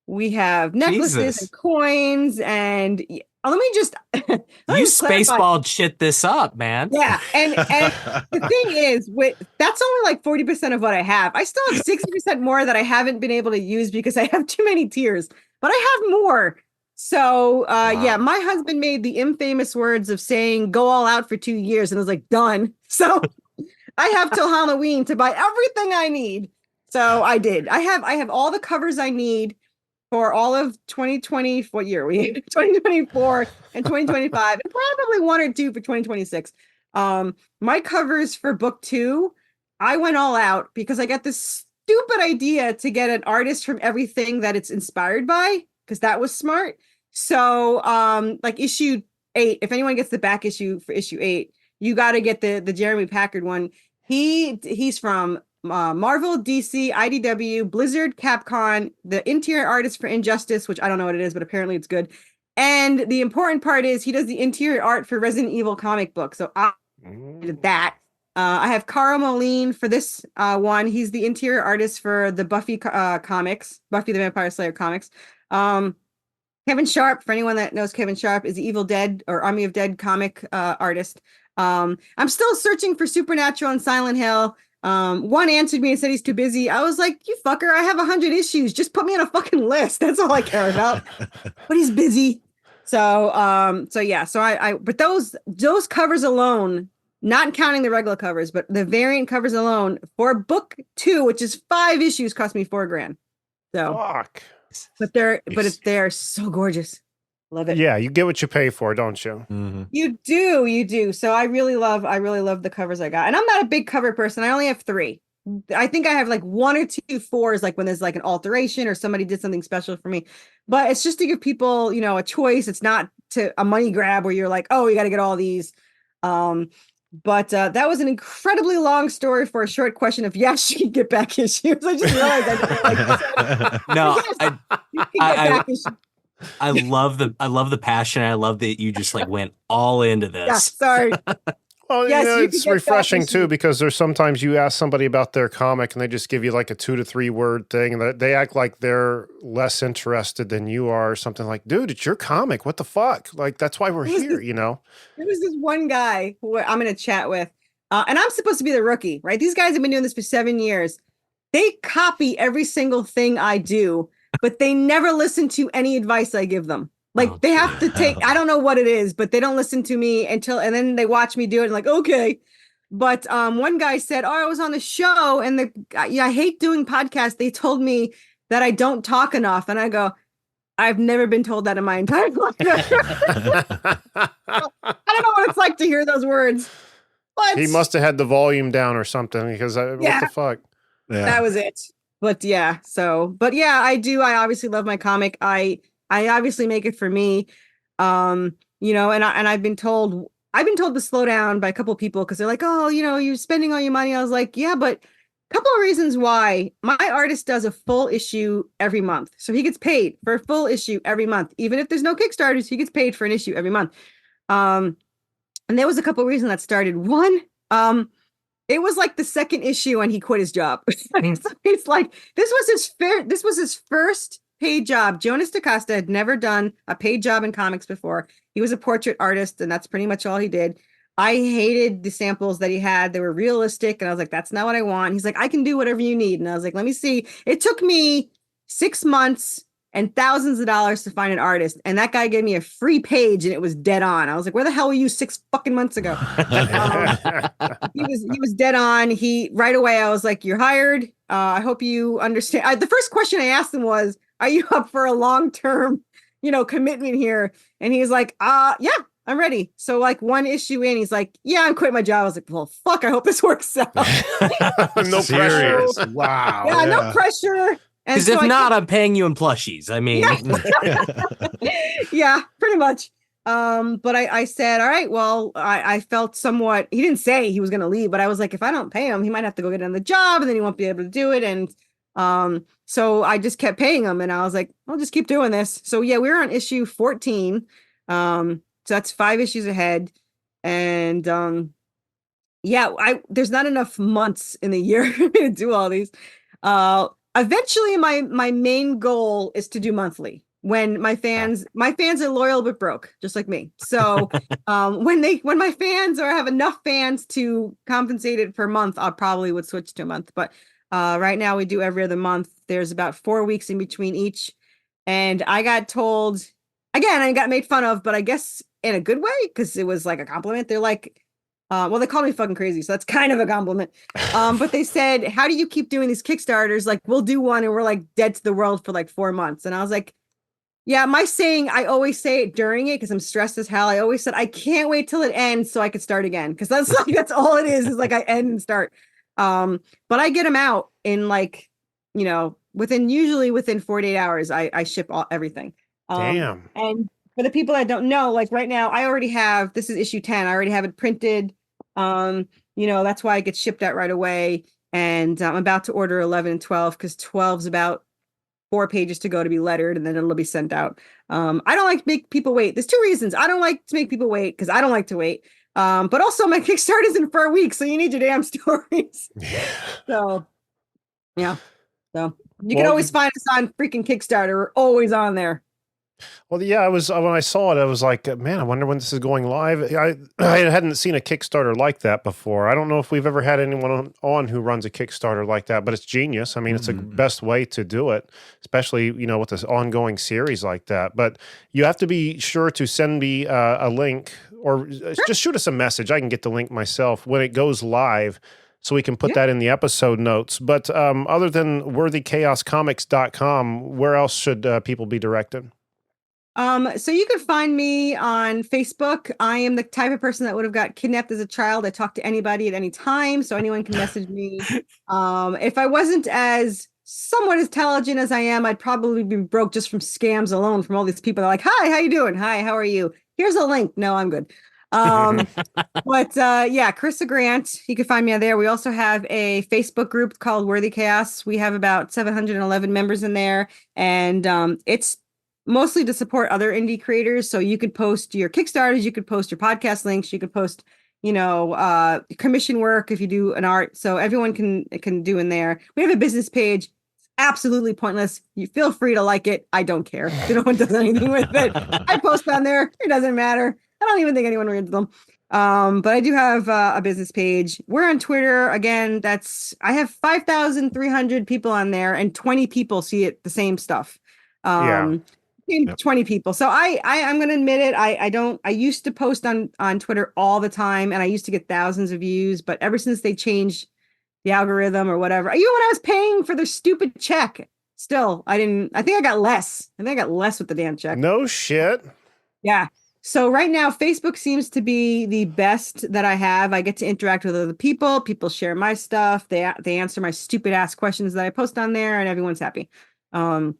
S4: We have necklaces and coins. And let me just
S3: you spaceballed shit this up, man.
S4: Yeah, and the thing is, that's only like 40% of what I have. I still have 60% more that I haven't been able to use because I have too many tiers. But I have more. So yeah, my husband made the infamous words of saying "go all out" for 2 years, and I was like, done. So I have till Halloween to buy everything I need. So I did. I have all the covers I need for all of 2020, what year are we in? 2024 and 2025, and probably 1 or 2 for 2026. My covers for book 2, I went all out because I got this stupid idea to get an artist from everything that it's inspired by, because that was smart. So like issue 8, if anyone gets the back issue for issue 8, you got to get the Jeremy Packard one. He's from Marvel, DC, IDW, Blizzard, Capcom, the interior artist for Injustice, which I don't know what it is, but apparently it's good. And the important part is he does the interior art for Resident Evil comic book. So I did that. I have Cara Moline for this one. He's the interior artist for the Buffy comics, Buffy the Vampire Slayer comics. Kevin Sharp, for anyone that knows Kevin Sharp, is the Evil Dead or Army of Dead comic artist. I'm still searching for Supernatural and Silent Hill. One answered me and said he's too busy. I was like, you fucker, I have 100 issues. Just put me on a fucking list. That's all I care about. But he's busy. So yeah. So I but those covers alone, not counting the regular covers, but the variant covers alone for book 2, which is 5 issues, cost me $4,000. So
S1: Fuck.
S4: But they're so gorgeous. Love it.
S1: Yeah, you get what you pay for, don't you?
S2: Mm-hmm.
S4: You do. So I really love the covers I got. And I'm not a big cover person. I only have 3. I think I have like 1 or 2 4s, like when there's like an alteration or somebody did something special for me. But it's just to give people, a choice. It's not to a money grab where you're like, oh, you got to get all these. But that was an incredibly long story for a short question of yes, you can get back issues. I just realized
S3: I love the passion. I love that you just like went all into this.
S4: Yeah, sorry.
S1: Well,
S4: Yes, you
S1: it's
S4: can get
S1: refreshing
S4: back
S1: too,
S4: issues.
S1: because there's sometimes you ask somebody about their comic and they just give you like a 2 to 3 word thing, and they act like they're less interested than you are, or something like, dude, it's your comic. What the fuck? Like, that's why we're here,
S4: There was this one guy who I'm going to chat with, and I'm supposed to be the rookie, right? These guys have been doing this for 7 years. They copy every single thing I do, but they never listen to any advice I give them. Like they have to take, I don't know what it is, but they don't listen to me and then they watch me do it and like, okay. But one guy said, oh, I was on the show and I hate doing podcasts. They told me that I don't talk enough. And I go, I've never been told that in my entire life. I don't know what it's like to hear those words. But
S1: He must have had the volume down or something, because what the fuck?
S2: Yeah.
S4: that was it. But yeah, but yeah, I do. I obviously love my comic. I obviously make it for me. And I've been told to slow down by a couple of people because they're like, oh, you're spending all your money. I was like, yeah, but couple of reasons why. My artist does a full issue every month. So he gets paid for a full issue every month. Even if there's no Kickstarters, he gets paid for an issue every month. And there was a couple of reasons that started. One, it was like the second issue and he quit his job. So it's like, this was his first paid job. Jonas DaCosta had never done a paid job in comics before. He was a portrait artist and that's pretty much all he did. I hated the samples that he had. They were realistic. And I was like, that's not what I want. He's like, I can do whatever you need. And I was like, let me see. It took me 6 months and thousands of dollars to find an artist. And that guy gave me a free page and it was dead on. I was like, where the hell were you 6 fucking months ago? He was dead on. Right away, I was like, you're hired. I hope you understand. The first question I asked him was, are you up for a long-term, commitment here? And he's like, yeah, I'm ready. So like one issue in, he's like, yeah, I'm quitting my job. I was like, well, fuck, I hope this works out.
S1: No pressure.
S2: Wow.
S4: Yeah, no pressure.
S3: Because if not, I'm paying you in plushies. I mean,
S4: yeah, pretty much. But I said, all right, well, I felt somewhat, he didn't say he was going to leave, but I was like, if I don't pay him, he might have to go get another job and then he won't be able to do it. And so I just kept paying him and I was like, I'll just keep doing this. So yeah, we were on issue 14. So that's 5 issues ahead. And there's not enough months in the year for me to do all these. Eventually my main goal is to do monthly when my fans are loyal but broke, just like me. So when my fans have enough fans to compensate it per month, I probably would switch to a month. But right now we do every other month. There's about 4 weeks in between each. And I got told, again, I got made fun of, but I guess in a good way, because it was like a compliment. They're like, they called me fucking crazy, so that's kind of a compliment. But they said, how do you keep doing these Kickstarters? Like, we'll do one and we're like dead to the world for like 4 months. And I was like, yeah, my saying, I always say it during it because I'm stressed as hell. I always said, I can't wait till it ends so I could start again. Because that's all it is like I end and start. But I get them out in like, usually within 48 hours, I ship everything.
S1: Damn.
S4: And for the people that don't know, like right now, I already have, this is issue 10. I already have it printed. That's why it gets shipped out right away. And I'm about to order 11 and 12 because 12's about 4 pages to go to be lettered and then it'll be sent out. I don't like to make people wait. There's 2 reasons. I don't like to make people wait because I don't like to wait. But also my Kickstarter isn't for a week, so you need your damn stories. So, yeah. So you can always find us on freaking Kickstarter. We're always on there.
S1: Well, yeah, when I saw it, I was like, man, I wonder when this is going live. I hadn't seen a Kickstarter like that before. I don't know if we've ever had anyone on who runs a Kickstarter like that, but it's genius. I mean, it's the best way to do it, especially, with this ongoing series like that. But you have to be sure to send me a link or just shoot us a message. I can get the link myself when it goes live, so we can put that in the episode notes. But other than worthychaoscomics.com, where else should people be directed?
S4: So you can find me on Facebook. I am the type of person that would have got kidnapped as a child. I talk to anybody at any time, so anyone can message me. If I wasn't as somewhat intelligent as I am, I'd probably be broke just from scams alone from all these people that are like, hi, how you doing? Hi, how are you? Here's a link. No, I'm good. But Carissa Grant, you can find me on there. We also have a Facebook group called Worthy Chaos. We have about 711 members in there, and it's mostly to support other indie creators. So you could post your Kickstarters, you could post your podcast links, you could post, commission work if you do an art. So everyone can do in there. We have a business page. Absolutely pointless. You feel free to like it. I don't care. No one does anything with it. I post on there. It doesn't matter. I don't even think anyone reads them. But I do have a business page. We're on Twitter. Again, I have 5,300 people on there and 20 people see it, the same stuff. 20 people. So I'm going to admit it. I used to post on Twitter all the time and I used to get thousands of views, but ever since they changed the algorithm or whatever, even when I was paying for their stupid check, still, I think I got less. I think I got less with the damn check.
S1: No shit.
S4: Yeah. So right now, Facebook seems to be the best that I have. I get to interact with other people. People share my stuff. They answer my stupid ass questions that I post on there and everyone's happy. Okay.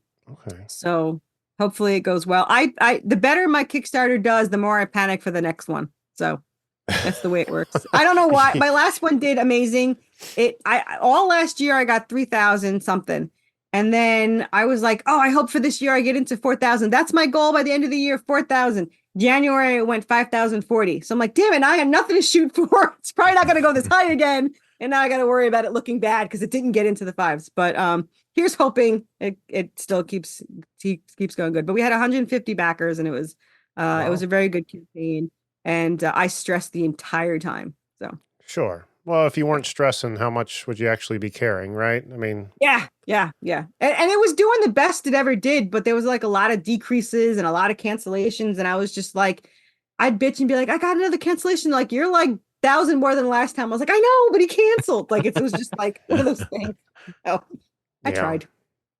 S4: So hopefully it goes well. The better my Kickstarter does, the more I panic for the next one. So That's the way it works. I don't know why. My last one did amazing. All last year I got 3,000 something. And then I was like, oh, I hope for this year I get into 4,000. That's my goal by the end of the year, 4,000. January it went 5,040. So I'm like, damn it, now I got nothing to shoot for. It's probably not going to go this high again. And now I got to worry about it looking bad because it didn't get into the fives. But here's hoping it still keeps going good. But we had 150 backers, and it was a very good campaign. And I stressed the entire time. So
S1: sure. Well, if you weren't stressing, how much would you actually be carrying, right? I mean,
S4: yeah. And it was doing the best it ever did, but there was like a lot of decreases and a lot of cancellations. And I was just like, I'd bitch and be like, I got another cancellation. Like, you're like 1,000 more than last time. I was like, I know, but he canceled. Like, it was just like one of those things. So I tried.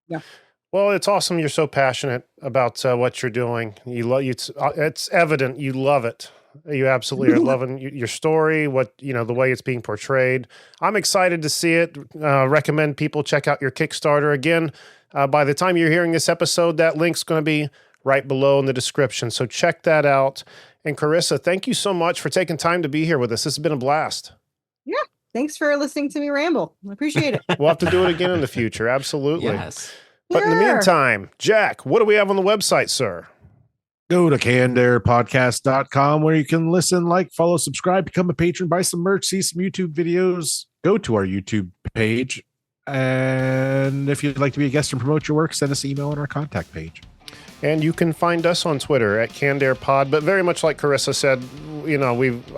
S4: Yeah.
S1: Well, it's awesome. You're so passionate about what you're doing. It's evident you love it. You absolutely are loving your story, the way it's being portrayed. I'm excited to see it. Recommend people check out your Kickstarter. Again, by the time you're hearing this episode, that link's going to be right below in the description. So check that out. And Corissa, thank you so much for taking time to be here with us. This has been a blast.
S4: Yeah. Thanks for listening to me ramble. I appreciate it.
S1: We'll have to do it again in the future. Absolutely.
S3: Yes.
S1: But in the meantime, Jack, what do we have on the website, sir?
S2: Go to cannedairpodcast.com where you can listen, like, follow, subscribe, become a patron, buy some merch, see some YouTube videos, go to our YouTube page. And if you'd like to be a guest and promote your work, send us an email on our contact page.
S1: And you can find us on Twitter at CannedAirPod. But very much like Corissa said,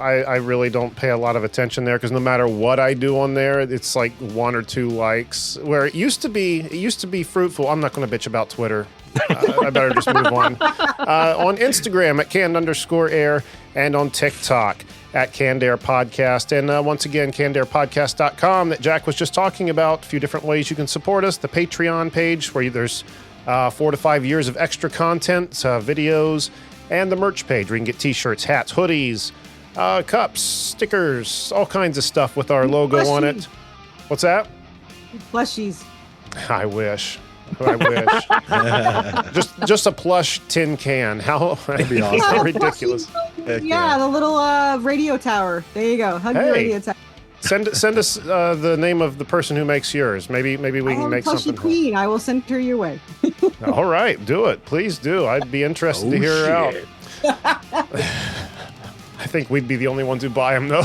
S1: I really don't pay a lot of attention there because no matter what I do on there, it's like 1 or 2 likes. Where it used to be fruitful. I'm not going to bitch about Twitter. I better just move on. On Instagram at canned_air and on TikTok at CannedAir Podcast. And once again, CannedAirPodcast.com that Jack was just talking about. A few different ways you can support us. The Patreon page where there's 4 to 5 years of extra content, videos, and the merch page where you can get t-shirts, hats, hoodies, cups, stickers, all kinds of stuff with our logo on it. What's that?
S4: Plushies.
S1: I wish. just a plush tin can. That'd be awesome. Ridiculous.
S4: Yeah, the little radio tower. There you go. Hug the radio tower.
S1: Send us the name of the person who makes yours. Maybe we can make something.
S4: Queen. I will send her your way.
S1: All right, do it. Please do. I'd be interested to hear her out. I think we'd be the only ones who buy them, though.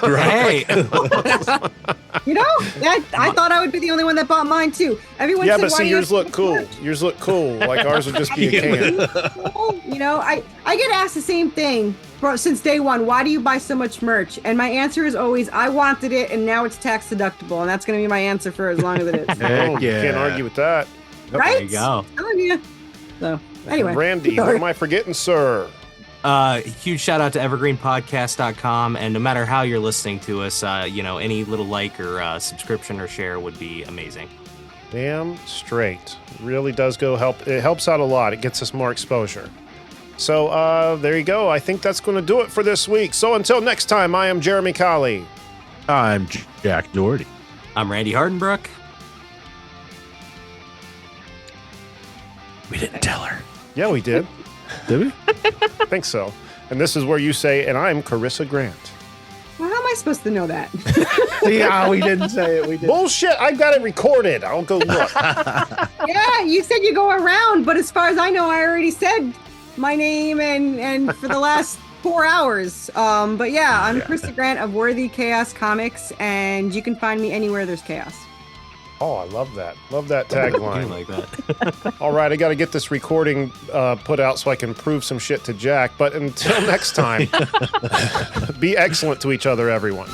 S3: Right.
S4: I thought I would be the only one that bought mine, too. Everyone said,
S1: but see, yours look cool. Yours look cool. Like ours would just be a can.
S4: I get asked the same thing since day one. Why do you buy so much merch? And my answer is always, I wanted it, and now it's tax deductible. And that's going to be my answer for as long as it is.
S1: Can't argue with that.
S4: Right?
S3: There you go.
S4: You. So, anyway.
S1: Randy, what am I forgetting, sir?
S3: Huge shout out to evergreenpodcast.com, and no matter how you're listening to us, any little like or subscription or share would be amazing.
S1: Damn straight. Really does help. It helps out a lot. It gets us more exposure. So there you go. I think that's going to do it for this week. So until next time, I am Jeramy Kahle.
S2: I'm Jack Dougherty.
S3: I'm Randy Hardenbrook.
S2: We didn't tell her.
S1: Yeah, we did.
S2: Did we?
S1: I think so. And this is where you say, and I'm Carissa Grant.
S4: Well, how am I supposed to know that?
S2: Yeah, we didn't say it. We did.
S1: Bullshit. I've got it recorded. I'll go look.
S4: Yeah, you said you go around, but as far as I know, I already said my name and for the last 4 hours. But yeah, I'm Carissa Grant of Worthy Chaos Comics, and you can find me anywhere there's chaos.
S1: Oh, I love that. Love that tagline.
S3: Like that.
S1: All right, I got to get this recording put out so I can prove some shit to Jack. But until next time, be excellent to each other, everyone.